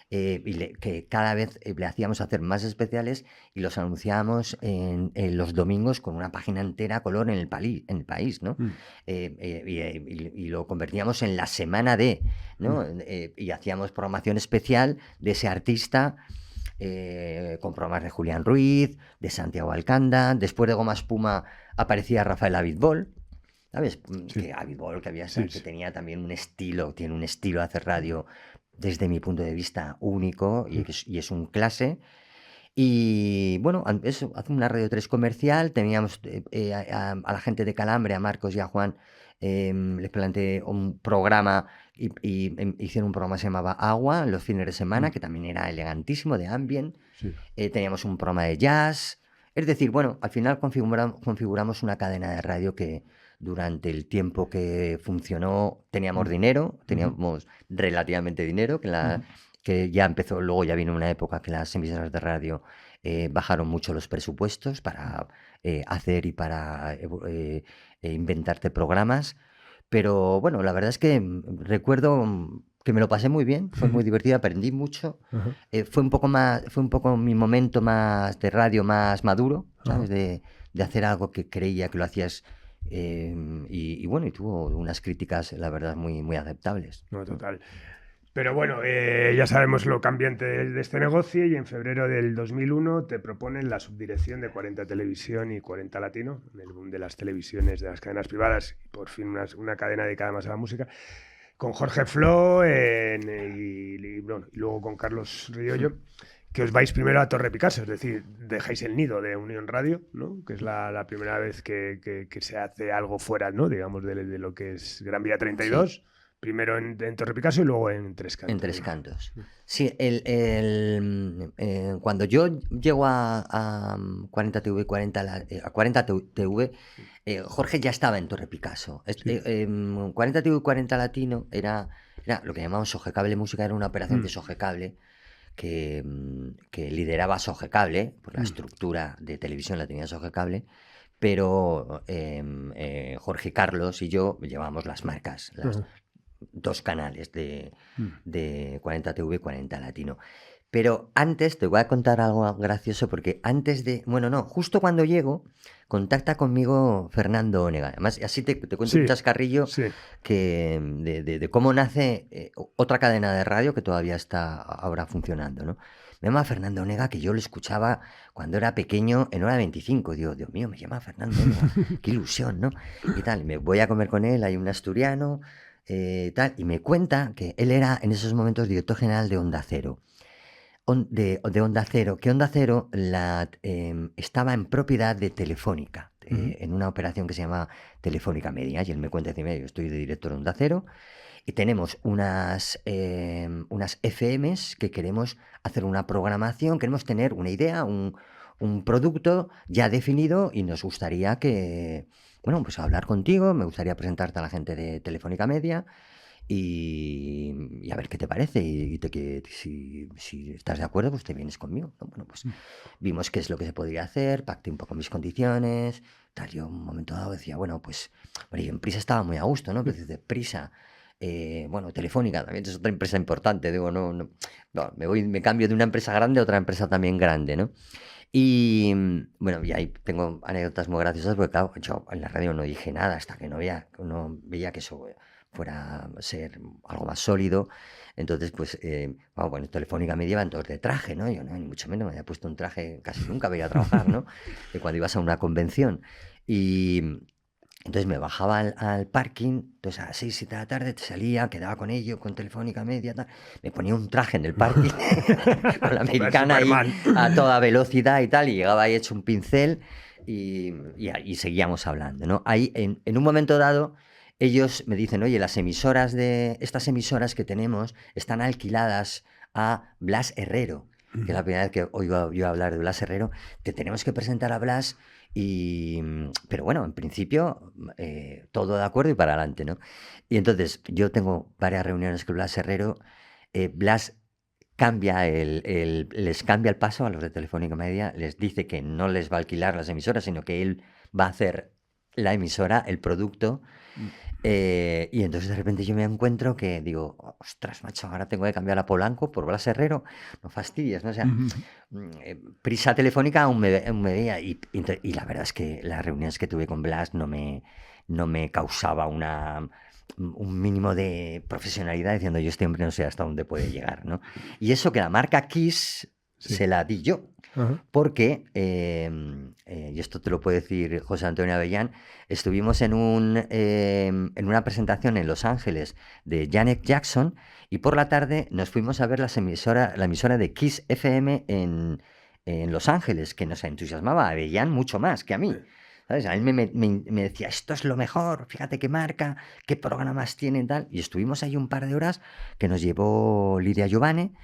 Que cada vez le hacíamos hacer más especiales y los anunciábamos en los domingos con una página entera a color en el país, ¿no? Y lo convertíamos en la semana de, ¿no? Y hacíamos programación especial de ese artista, con programas de Julián Ruiz, de Santiago Alcanda. Después de Goma Espuma aparecía Rafael Abitbol, ¿sabes? Que Abitbol, que tenía también tiene un estilo de hacer radio desde mi punto de vista único, y es un clase. Y bueno, eso, hace una Radio 3 comercial. Teníamos a la gente de Calambre, a Marcos y a Juan, les planteé un programa y hicieron un programa que se llamaba Agua los fines de semana, que también era elegantísimo, de ambient. Teníamos un programa de jazz. Es decir, bueno, al final configuramos una cadena de radio que durante el tiempo que funcionó teníamos dinero, teníamos relativamente dinero, que ya empezó, luego ya vino una época que las emisoras de radio bajaron mucho los presupuestos para hacer y para inventarte programas. Pero bueno, la verdad es que recuerdo que me lo pasé muy bien, fue muy divertido, aprendí mucho. Fue un poco mi momento más de radio más maduro, ¿sabes? De hacer algo que creía que lo hacías. Y bueno, y tuvo unas críticas, la verdad, muy, muy aceptables. No, total. Pero bueno, ya sabemos lo cambiante de este negocio, y en febrero del 2001 te proponen la subdirección de 40 Televisión y 40 Latino, en el boom de las televisiones, de las cadenas privadas, y por fin una cadena dedicada más a la música, con Jorge Flo y luego con Carlos Riollo, que os vais primero a Torre Picasso, es decir, dejáis el nido de Unión Radio, ¿no? Que es la primera vez que se hace algo fuera, ¿no? Digamos, de lo que es Gran Vía 32. Primero en Torre Picasso y lugo en Tres Cantos. En Tres Cantos. Sí, cuando yo llego a 40TV y 40 TV, Jorge ya estaba en Torre Picasso. 40TV y 40 Latino era lo que llamamos Sogecable Música, era una operación de Sogecable que lideraba Sogecable, por la estructura de televisión la tenía Sogecable, pero Jorge Carlos y yo llevábamos las marcas, las dos canales de 40TV y 40 Latino. Pero antes te voy a contar algo gracioso, porque justo cuando llego, contacta conmigo Fernando Onega. Además, así te cuento un chascarrillo de cómo nace otra cadena de radio que todavía está ahora funcionando, ¿no? Me llama Fernando Onega, que yo lo escuchaba cuando era pequeño en Hora 25. Digo, Dios mío, me llama Fernando Onega, qué ilusión, ¿no? Y tal, me voy a comer con él, hay un asturiano, y me cuenta que él era en esos momentos director general de Onda Cero. De Onda Cero, que Onda Cero estaba en propiedad de Telefónica, en una operación que se llama Telefónica Media, y él me cuenta, yo estoy de director de Onda Cero, y tenemos unas FMs que queremos hacer una programación, queremos tener una idea, un producto ya definido, y nos gustaría pues hablar contigo, me gustaría presentarte a la gente de Telefónica Media y a ver qué te parece, y si estás de acuerdo, pues te vienes conmigo, ¿no? Bueno, pues vimos qué es lo que se podría hacer, pacté un poco mis condiciones, tal. Yo en un momento dado decía, y en Prisa estaba muy a gusto, ¿no? Pero desde Prisa, Telefónica también es otra empresa importante, me cambio de una empresa grande a otra empresa también grande, ¿no? Y y ahí tengo anécdotas muy graciosas, porque claro, yo en la radio no dije nada hasta que no veía que eso fuera a ser algo más sólido. Entonces, Telefónica Media iban todos de traje, ¿no? Yo no, ni mucho menos, me había puesto un traje, casi nunca veía a trabajar, ¿no? Cuando ibas a una convención. Y Entonces me bajaba al parking, entonces a las 6, 7 de la tarde te salía, quedaba con ellos, con Telefónica Media, tal. Me ponía un traje en el parking con la americana ahí a toda velocidad y tal, y llegaba ahí hecho un pincel y seguíamos hablando, ¿no? Ahí, en un momento dado, ellos me dicen, oye, estas emisoras que tenemos están alquiladas a Blas Herrero, que es la primera vez que oigo yo hablar de Blas Herrero, te tenemos que presentar a Blas. Pero bueno, en principio, todo de acuerdo y para adelante, ¿no? Y entonces yo tengo varias reuniones con Blas Herrero. Blas les cambia el paso a los de Telefónica Media, les dice que no les va a alquilar las emisoras, sino que él va a hacer la emisora, el producto. Y entonces de repente yo me encuentro que digo, ostras, macho, ahora tengo que cambiar a Polanco por Blas Herrero, no fastidies, ¿no? O sea, prisa telefónica aún me veía y la verdad es que las reuniones que tuve con Blas no me causaba un mínimo de profesionalidad diciendo yo este hombre no sé hasta dónde puede llegar, ¿no? Y eso que la marca Kiss se la di yo. Porque, y esto te lo puede decir José Antonio Avellán, estuvimos en una presentación en Los Ángeles de Janet Jackson y por la tarde nos fuimos a ver la emisora de Kiss FM en Los Ángeles, que nos entusiasmaba a Avellán mucho más que a mí. ¿Sabes? A él me decía, esto es lo mejor, fíjate qué marca, qué programas tienen, tal. Y estuvimos ahí un par de horas que nos llevó Lidia Giovane.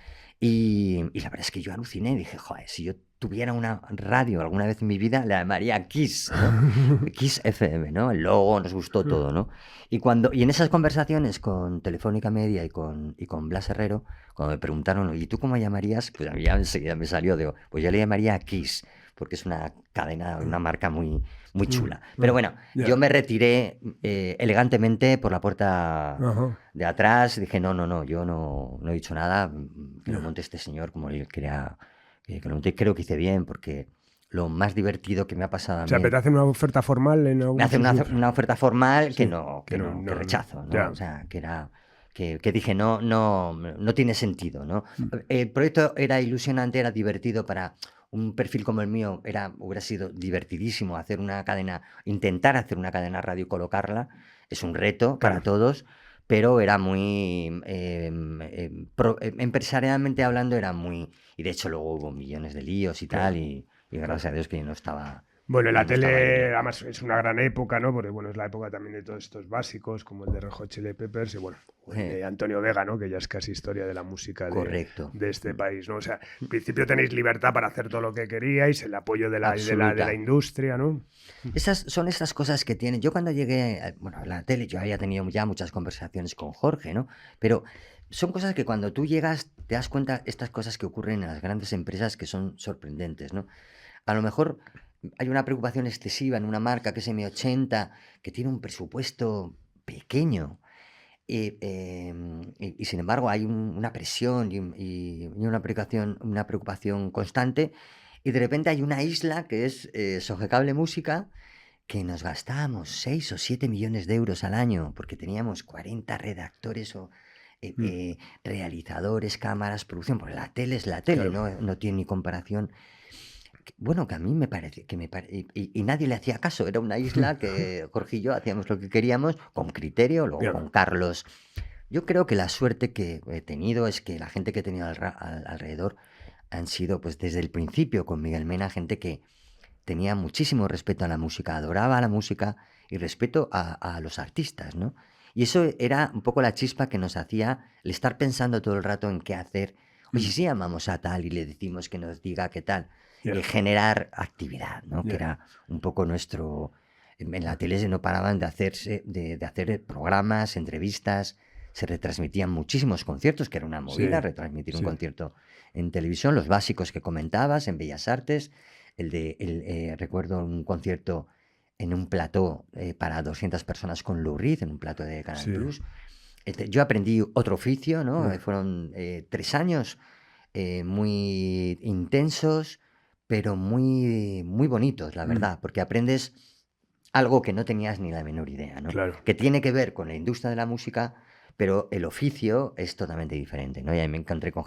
Y la verdad es que yo aluciné y dije, joder, si yo tuviera una radio alguna vez en mi vida, la llamaría Kiss, ¿no? Kiss FM, ¿no? El logo, nos gustó todo, ¿no? Y en esas conversaciones con Telefónica Media y con Blas Herrero, cuando me preguntaron, ¿y tú cómo llamarías? Pues a mí ya enseguida me salió, digo, pues yo le llamaría Kiss, porque es una cadena, una marca muy, muy chula. Pero bueno, yo me retiré elegantemente por la puerta de atrás. Dije, no, yo no he dicho nada. Que lo monte este señor como él quería que lo monte. Creo que hice bien, porque lo más divertido que me ha pasado a mí... O sea, ¿pero te hacen una oferta formal en algún Me hacen una oferta formal sí, que rechazo, ¿no? O sea, que dije, no tiene sentido, ¿no? El proyecto era ilusionante, era divertido para... Un perfil como el mío hubiera sido divertidísimo intentar hacer una cadena radio y colocarla. Es un reto para todos, pero era muy... empresarialmente hablando era muy... Y de hecho luego hubo millones de líos y tal, y gracias a Dios que yo no estaba... Bueno, la tele, además, es una gran época, ¿no? Porque, bueno, es la época también de todos estos básicos, como el de Red Hot Chili Peppers y, bueno, el de Antonio Vega, ¿no? Que ya es casi historia de la música de este país, ¿no? O sea, en principio tenéis libertad para hacer todo lo que queríais, el apoyo de la industria, ¿no? Son estas cosas que tienen. Yo cuando llegué a la tele, yo había tenido ya muchas conversaciones con Jorge, ¿no? Pero son cosas que cuando tú llegas te das cuenta, estas cosas que ocurren en las grandes empresas que son sorprendentes, ¿no? A lo mejor... Hay una preocupación excesiva en una marca que es M80, que tiene un presupuesto pequeño. Y sin embargo hay una presión y una preocupación constante. Y de repente hay una isla que es Sogecable Música, que nos gastábamos 6 o 7 millones de euros al año, porque teníamos 40 redactores o realizadores, cámaras, producción. Porque la tele es la tele, claro. No tiene ni comparación. Bueno, que a mí me parece y nadie le hacía caso. Era una isla que Jorge y yo hacíamos lo que queríamos con criterio, luego con Carlos. Yo creo que la suerte que he tenido es que la gente que he tenido alrededor han sido, pues desde el principio con Miguel Mena, gente que tenía muchísimo respeto a la música, adoraba la música y respeto a los artistas, ¿no? Y eso era un poco la chispa que nos hacía el estar pensando todo el rato en qué hacer. Oye, si llamamos a tal y le decimos que nos diga qué tal. Y generar actividad, ¿no? Que era un poco nuestro... En la tele no paraban de hacer programas, entrevistas, se retransmitían muchísimos conciertos, que era una movida retransmitir un concierto en televisión, los básicos que comentabas, en Bellas Artes, recuerdo un concierto en un plató para 200 personas con Lou Reed, en un plató de Canal Plus. Yo aprendí otro oficio, ¿no? Fueron 3 años muy intensos, pero muy, muy bonitos, la verdad, porque aprendes algo que no tenías ni la menor idea, ¿no? Claro. Que tiene que ver con la industria de la música, pero el oficio es totalmente diferente, ¿no? Y ahí me encontré con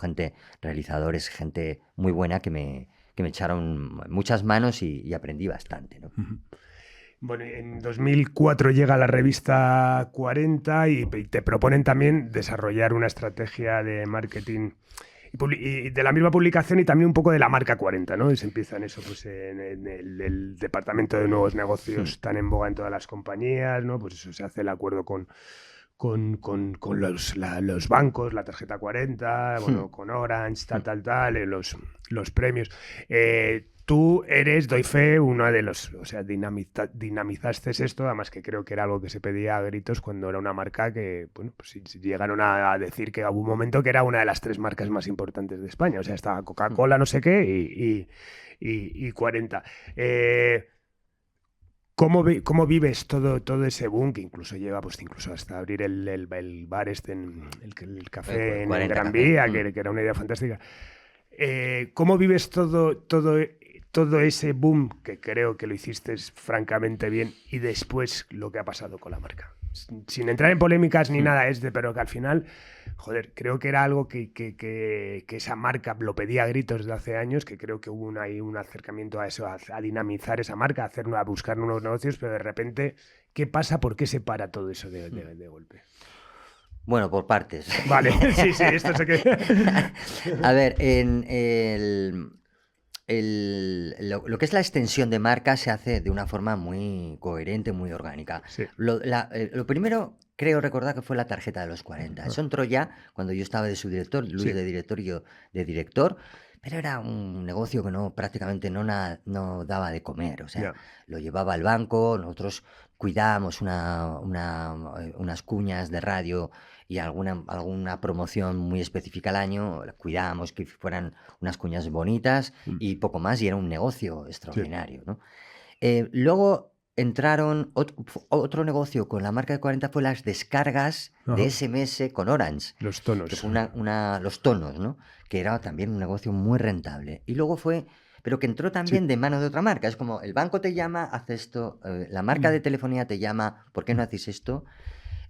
realizadores, gente muy buena que me echaron muchas manos y aprendí bastante, ¿no? Bueno, en 2004 llega la revista 40 y te proponen también desarrollar una estrategia de marketing y de la misma publicación y también un poco de la marca 40, ¿no? Y se empieza en eso, pues en el departamento de nuevos negocios tan en boga en todas las compañías, ¿no? Pues eso, se hace el acuerdo con los bancos, la tarjeta 40, bueno, con Orange, tal, los premios. Tú eres, doy fe, uno de los, o sea, dinamizaste esto, además que creo que era algo que se pedía a gritos cuando era una marca que, bueno, pues si llegaron a decir que hubo un momento que era una de las 3 marcas más importantes de España, o sea, estaba Coca-Cola, no sé qué, y 40. ¿Cómo vives todo ese boom que incluso lleva pues incluso hasta abrir el bar el café en el Gran Vía, que era una idea fantástica? ¿Cómo vives todo ese boom, que creo que lo hiciste francamente bien, y después lo que ha pasado con la marca? Sin entrar en polémicas ni nada, pero que al final, joder, creo que era algo que esa marca lo pedía a gritos desde hace años, que creo que hubo ahí un acercamiento a eso, a dinamizar esa marca, a buscar nuevos negocios, pero de repente, ¿qué pasa? ¿Por qué se para todo eso de golpe? Bueno, por partes. Vale, sí, esto sé que... A ver, lo que es la extensión de marca se hace de una forma muy coherente, muy orgánica. Sí. Lo primero, creo recordar que fue la tarjeta de los 40. Eso entró ya cuando yo estaba de subdirector, Luis de director y yo de director, pero era un negocio que prácticamente no daba de comer. O sea, lo llevaba al banco, nosotros cuidábamos unas cuñas de radio y alguna promoción muy específica al año, cuidábamos que fueran unas cuñas bonitas y poco más, y era un negocio extraordinario, ¿no? Luego entraron otro negocio con la marca de 40, fue las descargas de SMS con Orange. Los tonos. Que fue los tonos, ¿no? Que era también un negocio muy rentable. Y luego pero que entró también de mano de otra marca. Es como, el banco te llama, haz esto, la marca de telefonía te llama, ¿por qué no hacéis esto?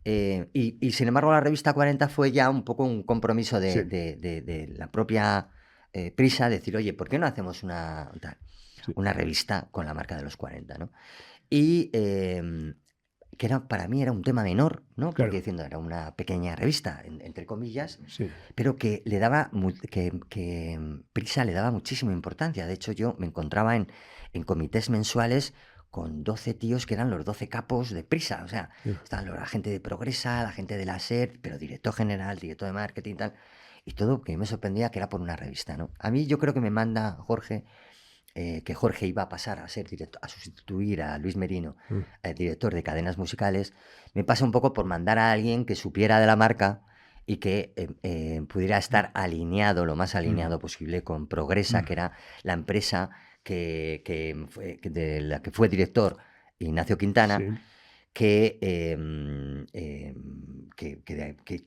Y sin embargo la revista 40 fue ya un poco un compromiso de la propia Prisa, decir, oye, ¿por qué no hacemos una revista con la marca de los 40, ¿no? Y que para mí era un tema menor, ¿no? Claro. Porque diciendo, era una pequeña revista, entre comillas, sí, pero que le daba que Prisa le daba muchísima importancia. De hecho, yo me encontraba en comités mensuales con 12 tíos que eran los 12 capos de Prisa. O sea, estaban la gente de Progresa, la gente de la SER, pero director general, director de marketing y tal. Y todo que me sorprendía que era por una revista, ¿no? A mí yo creo que me manda Jorge, que Jorge iba a pasar a ser a sustituir a Luis Merino, director de cadenas musicales, me pasa un poco por mandar a alguien que supiera de la marca y que pudiera estar alineado, lo más alineado posible con Progresa, que era la empresa de la que fue director Ignacio Quintana, que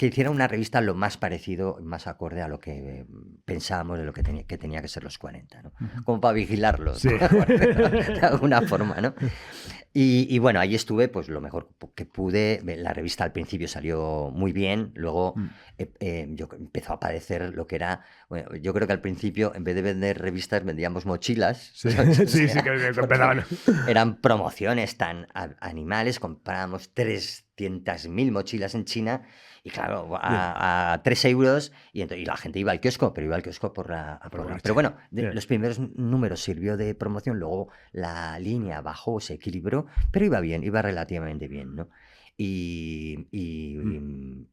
hiciera una revista lo más parecido, más acorde a lo que pensábamos de lo que tenía que ser los 40, ¿no? Como para vigilarlos, de alguna forma, ¿no? Y bueno, ahí estuve pues lo mejor que pude. La revista al principio salió muy bien, luego yo empezó a padecer lo que era, bueno, yo creo que al principio en vez de vender revistas vendíamos mochilas. Sí, que empezaban. Eran promociones tan animales, comprábamos 300.000 mochilas en China y claro, a 3 euros y la gente iba al kiosco, pero iba al kiosco por la... Pero bueno, los primeros números sirvió de promoción, luego la línea bajó, se equilibró, pero iba bien, iba relativamente bien, ¿no? Y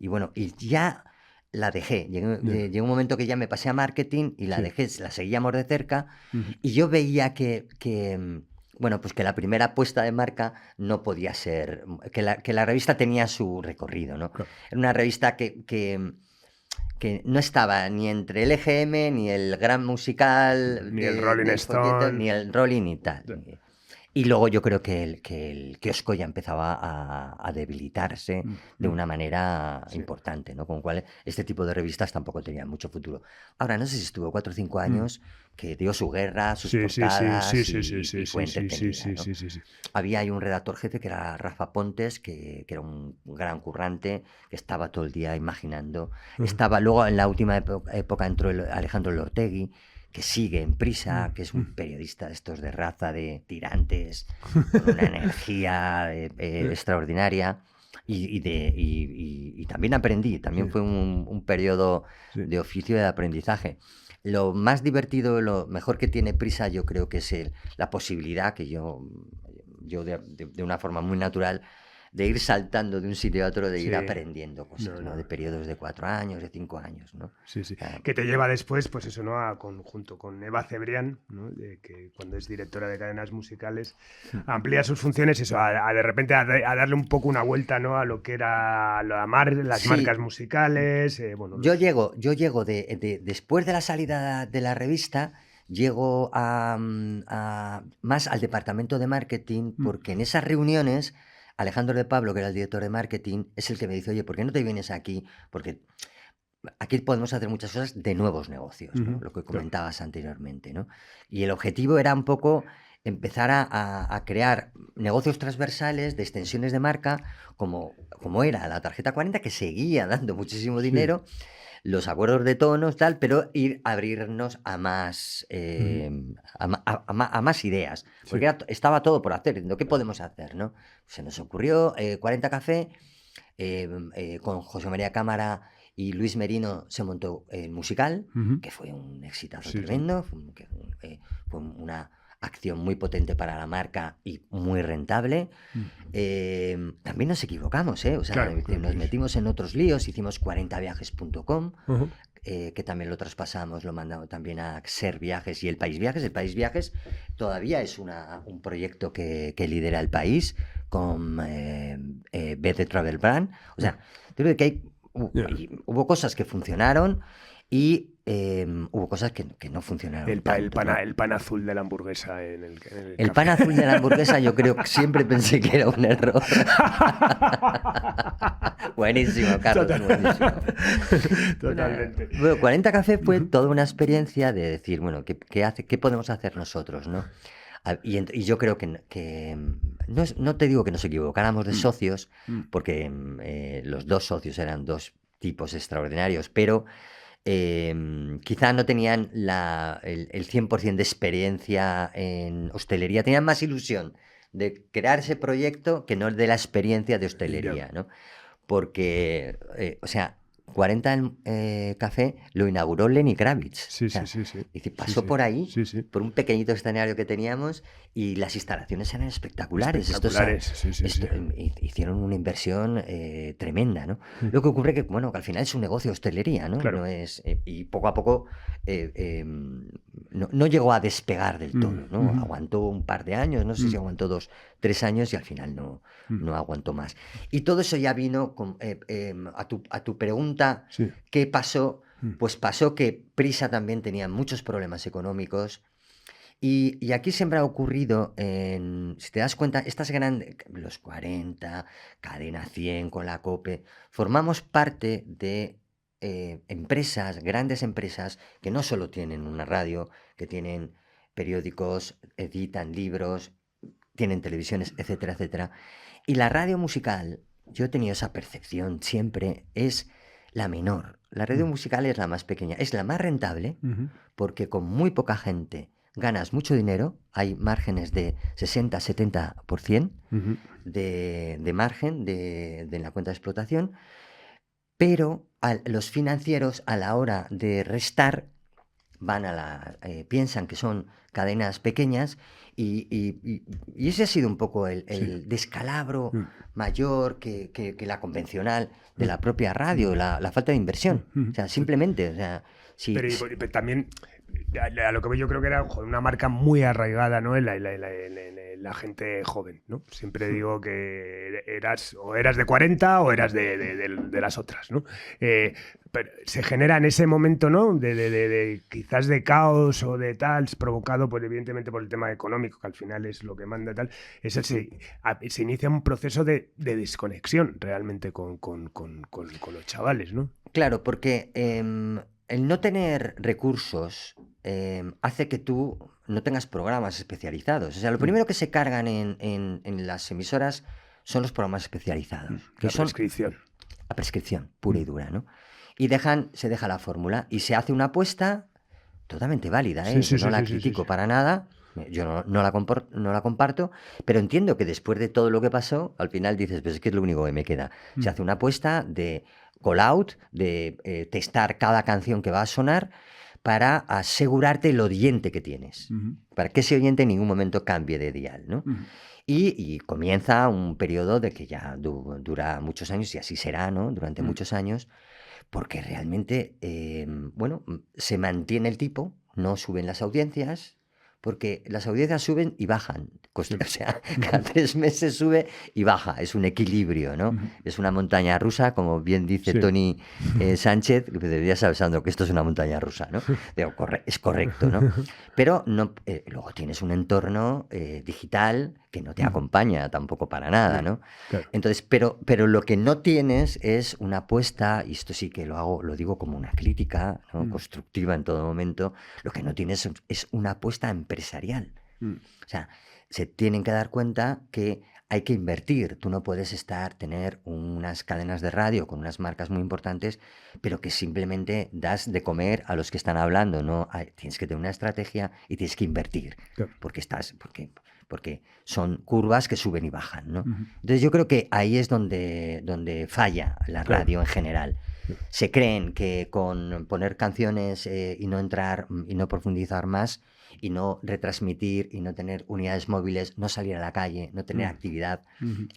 bueno, y ya la dejé. Llegó un momento que ya me pasé a marketing y la dejé, la seguíamos de cerca y yo veía que bueno, pues que la primera apuesta de marca no podía ser, que la revista tenía su recorrido, ¿no? Claro. Era una revista que no estaba ni entre el EGM, ni el Gran Musical, ni el Rolling Stone, ni el Rolling y tal. Sí. Y luego yo creo que el kiosco ya empezaba a debilitarse de una manera importante, ¿no? Con lo cual este tipo de revistas tampoco tenían mucho futuro. Ahora, no sé si estuvo 4 o 5 años que dio su guerra, sus portadas y fue entretenida, ¿no? Sí. Había ahí un redactor jefe que era Rafa Pontes, que era un gran currante, que estaba todo el día imaginando. Estaba luego, en la última época entró Alejandro Lortegui, que sigue en Prisa, que es un periodista de estos de raza, de tirantes, con una energía extraordinaria. Y también aprendí, también fue un periodo de oficio y de aprendizaje. Lo más divertido, lo mejor que tiene Prisa, yo creo que es la posibilidad que yo de una forma muy natural, de ir saltando de un sitio a otro, de ir aprendiendo cosas, ¿no? De periodos de 4 años, de 5 años, ¿no? Sí. Que te lleva después, pues eso, ¿no? Junto con Eva Cebrián, ¿no? Que cuando es directora de cadenas musicales, amplía sus funciones, eso, de repente a darle un poco una vuelta, ¿no? A lo que era las marcas musicales. Yo llego después de la salida de la revista, llego más al departamento de marketing, porque en esas reuniones Alejandro de Pablo, que era el director de marketing, es el que me dice, oye, ¿por qué no te vienes aquí? Porque aquí podemos hacer muchas cosas de nuevos negocios, ¿no? Lo que comentabas anteriormente, ¿no? Y el objetivo era un poco empezar a crear negocios transversales de extensiones de marca, como era la tarjeta 40, que seguía dando muchísimo dinero, los acuerdos de tonos, tal, pero abrirnos a más, a más ideas. Porque estaba todo por hacer. ¿Qué podemos hacer, no? Se nos ocurrió 40 Café, con José María Cámara y Luis Merino se montó el musical, que fue un exitazo tremendo. Fue una acción muy potente para la marca y muy rentable. También nos equivocamos, ¿eh? O sea, nos metimos en otros líos, hicimos 40viajes.com, que también lo traspasamos, lo mandamos también a Ser Viajes y El País Viajes. El País Viajes todavía es un proyecto que lidera el país con BT Travel Brand. O sea, creo que hubo cosas que funcionaron y hubo cosas que no funcionaron. El pan azul de la hamburguesa en el pan azul de la hamburguesa, yo creo que siempre pensé que era un error. Buenísimo, Carlos. Totalmente. Bueno, 40 Café fue toda una experiencia de decir, bueno, ¿qué podemos hacer nosotros, ¿no? Y yo creo que no te digo que nos equivocáramos de socios, porque los dos socios eran dos tipos extraordinarios, pero quizá no tenían el 100% de experiencia en hostelería, tenían más ilusión de crear ese proyecto que no de la experiencia de hostelería, ¿no? Porque, o sea, 40 Café lo inauguró Lenny Kravitz. Sí. Pasó por ahí, por un pequeñito escenario que teníamos, y las instalaciones eran espectaculares. Hicieron una inversión tremenda, ¿no? Lo que ocurre que al final es un negocio de hostelería, ¿no? Claro. No es, y poco a poco no llegó a despegar del todo, ¿no? Aguantó un par de años, no sé si aguantó 2, 3 años, y al final no aguantó más. Y todo eso ya vino a tu pregunta, ¿qué pasó? Pues pasó que Prisa también tenía muchos problemas económicos, y aquí siempre ha ocurrido, si te das cuenta, estas grandes, los 40, Cadena 100 con la COPE, formamos parte de empresas, grandes empresas, que no solo tienen una radio, que tienen periódicos, editan libros, tienen televisiones, etcétera, etcétera. Y la radio musical, yo he tenido esa percepción siempre, es la menor. La radio musical es la más pequeña, es la más rentable, porque con muy poca gente ganas mucho dinero, hay márgenes de 60-70% de margen de la cuenta de explotación, pero los financieros, a la hora de restar, piensan que son cadenas pequeñas, y ese ha sido un poco el descalabro mayor que la convencional de la propia radio, la falta de inversión. O sea, simplemente, o sea, pero también a lo que yo creo que era una marca muy arraigada, ¿no? en la gente joven, ¿no? Siempre digo que eras de 40 o eras de las otras, ¿no? Pero se genera en ese momento, ¿no? Quizás de caos o de tal, provocado, pues evidentemente por el tema económico, que al final es lo que manda tal. Se inicia un proceso de desconexión realmente con los chavales, ¿no? Claro, porque el no tener recursos hace que tú no tengas programas especializados. O sea, lo primero que se cargan en las emisoras son los programas especializados. La prescripción pura y dura, ¿no? Y se deja la fórmula y se hace una apuesta totalmente válida, Sí, sí, yo no sí, la sí, sí, sí, critico sí. para nada, yo no la comparto, pero entiendo que después de todo lo que pasó, al final dices, pues es que es lo único que me queda. Se hace una apuesta de call out, de testar cada canción que va a sonar para asegurarte el oyente que tienes, para que ese oyente en ningún momento cambie de dial, ¿no? Y comienza un periodo de que ya dura muchos años, y así será, ¿no? Durante muchos años, porque realmente, bueno, se mantiene el tipo, no suben las audiencias, porque las audiencias suben y bajan. O sea, cada 3 meses sube y baja. Es un equilibrio, ¿no? Es una montaña rusa, como bien dice Sí. Tony Sánchez, que debería saber, Sandro, que esto es una montaña rusa, ¿no? Digo, es correcto, ¿no? Pero no, luego tienes un entorno digital que no te acompaña tampoco para nada, ¿no? Claro. Entonces, pero lo que no tienes es una apuesta, y esto sí que lo digo como una crítica, ¿no? Constructiva en todo momento, lo que no tienes es una apuesta empresarial. O sea, se tienen que dar cuenta que hay que invertir. Tú no puedes tener unas cadenas de radio con unas marcas muy importantes, pero que simplemente das de comer a los que están hablando, ¿no? Tienes que tener una estrategia y tienes que invertir, Claro. porque son curvas que suben y bajan, ¿no? Entonces yo creo que ahí es donde falla la radio en general. Se creen que con poner canciones y no entrar y no profundizar más y no retransmitir y no tener unidades móviles, no salir a la calle, no tener actividad.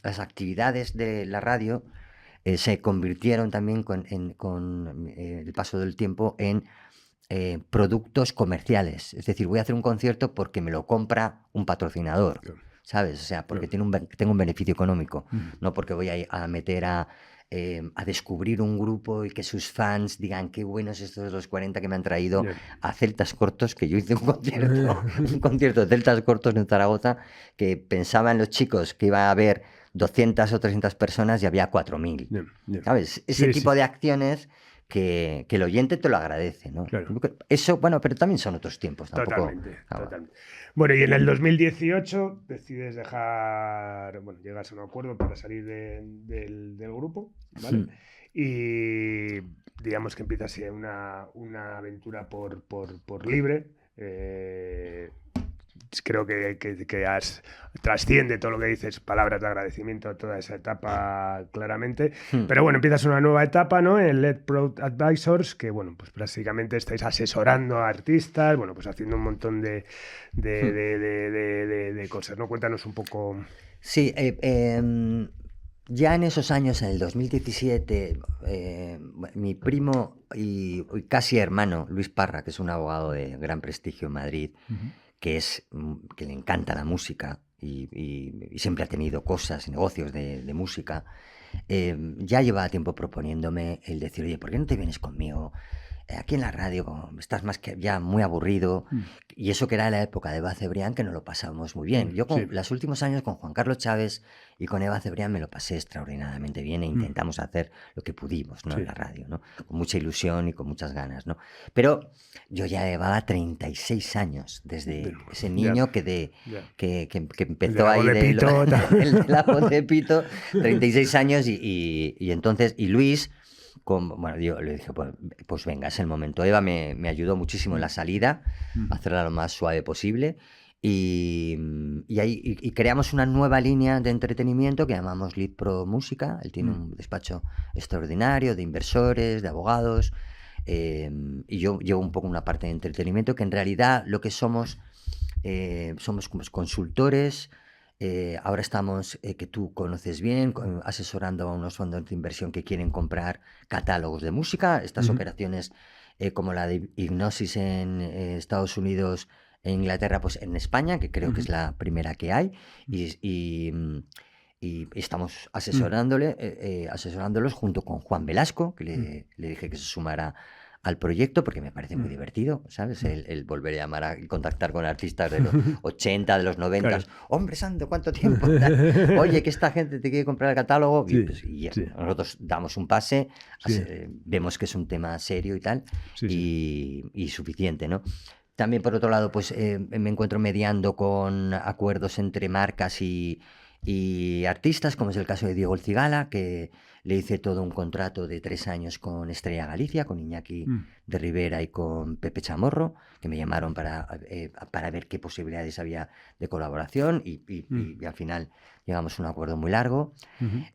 Las actividades de la radio se convirtieron también con el paso del tiempo en productos comerciales. Es decir, voy a hacer un concierto porque me lo compra un patrocinador, ¿sabes? O sea, porque tengo un beneficio económico, no porque voy a meter a descubrir un grupo y que sus fans digan qué buenos estos los 40 que me han traído a Celtas Cortos, que yo hice un concierto de Celtas Cortos en Zaragoza, que pensaban los chicos que iba a haber 200 o 300 personas y había 4.000. ¿Sabes? Ese tipo de acciones que el oyente te lo agradece, ¿no? Claro. Eso, bueno, pero también son otros tiempos. Tampoco, Totalmente. Bueno, y en el 2018 decides llegas a un acuerdo para salir del grupo, ¿vale? Y digamos que empieza así una aventura por libre. Creo que trasciende todo lo que dices, palabras de agradecimiento a toda esa etapa claramente. Pero bueno, empiezas una nueva etapa, ¿no? En Led Pro Advisors, que bueno, pues básicamente estáis asesorando a artistas, bueno, pues haciendo un montón de cosas, ¿no? Cuéntanos un poco. Sí, ya en esos años, en el 2017, mi primo y casi hermano, Luis Parra, que es un abogado de gran prestigio en Madrid, que le encanta la música y siempre ha tenido cosas y negocios de música, ya llevaba tiempo proponiéndome el decir, oye, ¿por qué no te vienes conmigo? Aquí en la radio estás más que ya muy aburrido, y eso que era la época de Eva Cebrián, que nos lo pasábamos muy bien. Yo los últimos años con Juan Carlos Chávez y con Eva Cebrián me lo pasé extraordinariamente bien, e intentamos hacer lo que pudimos, ¿no? En la radio, ¿no? Con mucha ilusión y con muchas ganas, ¿no? Pero yo ya llevaba 36 años desde ese niño que empezó ahí de la voz de Pito, 36 años y entonces, y Luis... Bueno, yo le dije, pues venga, es el momento. Eva me ayudó muchísimo en la salida, a hacerla lo más suave posible, y creamos una nueva línea de entretenimiento que llamamos Lead Pro Música. Él tiene un despacho extraordinario de inversores, de abogados, y yo llevo un poco una parte de entretenimiento, que en realidad lo que somos como consultores. Ahora estamos, que tú conoces bien, asesorando a unos fondos de inversión que quieren comprar catálogos de música. Estas operaciones, como la de Hipnosis en Estados Unidos e Inglaterra, pues en España, que creo que es la primera que hay, y estamos asesorándolos junto con Juan Velasco, que le dije que se sumara al proyecto, porque me parece muy divertido, ¿sabes? El volver a llamar y contactar con artistas de los 80, de los 90. Claro. Hombre santo, ¿cuánto tiempo? Oye, que esta gente te quiere comprar el catálogo. Nosotros damos un pase, vemos que es un tema serio y tal, y suficiente, ¿no? También, por otro lado, pues me encuentro mediando con acuerdos entre marcas y artistas, como es el caso de Diego El Cigala, que le hice todo un contrato de 3 años con Estrella Galicia, con Iñaki de Rivera y con Pepe Chamorro, que me llamaron para ver qué posibilidades había de colaboración y al final llegamos a un acuerdo muy largo.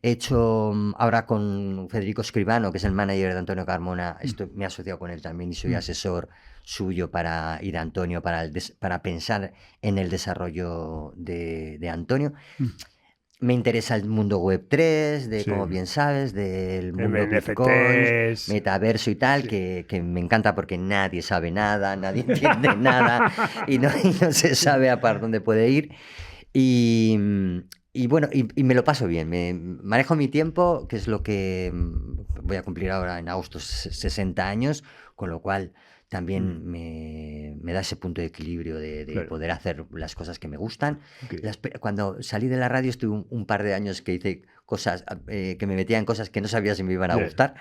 He hecho ahora con Federico Escribano, que es el manager de Antonio Carmona, me he asociado con él también y soy asesor suyo y de Antonio para pensar en el desarrollo de Antonio. Me interesa el mundo web 3, como bien sabes, del mundo Bitcoin, metaverso y tal, que me encanta porque nadie sabe nada, nadie entiende nada y no se sabe a para dónde puede ir. Y bueno, y me lo paso bien, me manejo mi tiempo, que es lo que voy a cumplir ahora en agosto 60 años, con lo cual también me da ese punto de equilibrio de poder hacer las cosas que me gustan. Cuando salí de la radio estuve un par de años que hice cosas, que me metía en cosas que no sabía si me iban a gustar,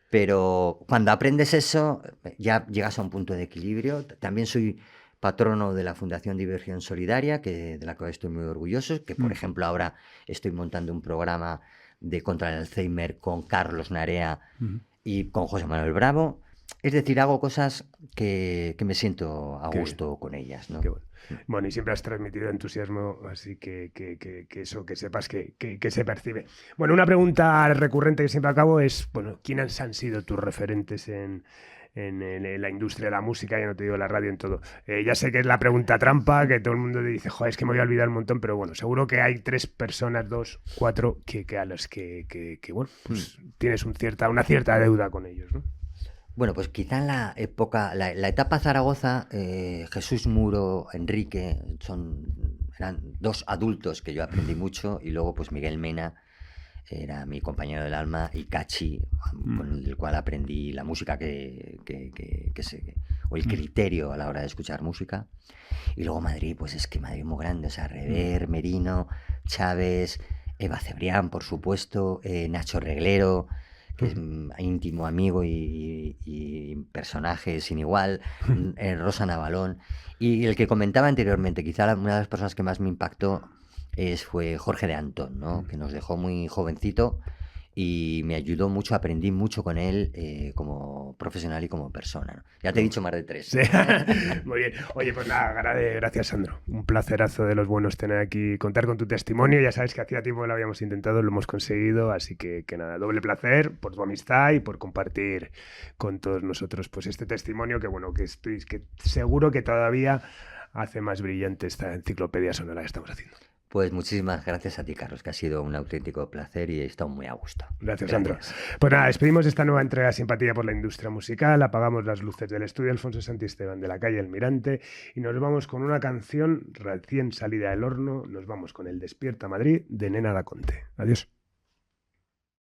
pero cuando aprendes eso ya llegas a un punto de equilibrio. También soy patrono de la Fundación Diversión Solidaria, de la cual estoy muy orgulloso, que por ejemplo ahora estoy montando un programa contra el Alzheimer con Carlos Narea y con José Manuel Bravo. Es decir, hago cosas que me siento a gusto con ellas, ¿no? Qué bueno. Bueno, y siempre has transmitido entusiasmo, así que eso, que sepas que se percibe. Bueno, una pregunta recurrente que siempre acabo es, bueno, ¿quiénes han sido tus referentes en la industria de la música? Ya no te digo la radio, en todo. Ya sé que es la pregunta trampa, que todo el mundo te dice, joder, es que me voy a olvidar un montón, pero bueno, seguro que hay 3 personas, 2, 4, que a los que bueno, pues tienes una cierta deuda con ellos, ¿no? Bueno, pues quizá en la etapa Zaragoza, Jesús Muro, Enrique, eran 2 adultos que yo aprendí mucho, y luego pues Miguel Mena era mi compañero del alma, y Cachi, con el cual aprendí la música o el criterio a la hora de escuchar música. Y luego Madrid, pues es que Madrid es muy grande, o sea, Rever, Merino, Chávez, Eva Cebrián, por supuesto, Nacho Reglero, que es íntimo amigo y personaje sin igual, Rosa Navalón. Y el que comentaba anteriormente, quizá una de las personas que más me impactó fue Jorge de Antón, ¿no? Que nos dejó muy jovencito y me ayudó mucho, aprendí mucho con él como profesional y como persona, ¿no? Ya te he dicho más de 3. Sí. Muy bien. Oye, pues nada, gracias, Sandro. Un placerazo de los buenos tener aquí, contar con tu testimonio. Ya sabes que hacía tiempo que lo habíamos intentado, lo hemos conseguido, así que nada, doble placer por tu amistad y por compartir con todos nosotros pues este testimonio que bueno, que seguro que todavía hace más brillante esta enciclopedia sonora que estamos haciendo. Pues muchísimas gracias a ti, Carlos, que ha sido un auténtico placer y he estado muy a gusto. Gracias, Sandro. Pues nada, despedimos esta nueva entrega de Simpatía por la Industria Musical, apagamos las luces del estudio Alfonso Santisteban de la calle El Mirante y nos vamos con una canción recién salida del horno, nos vamos con el Despierta Madrid de Nena Da Conte. Adiós.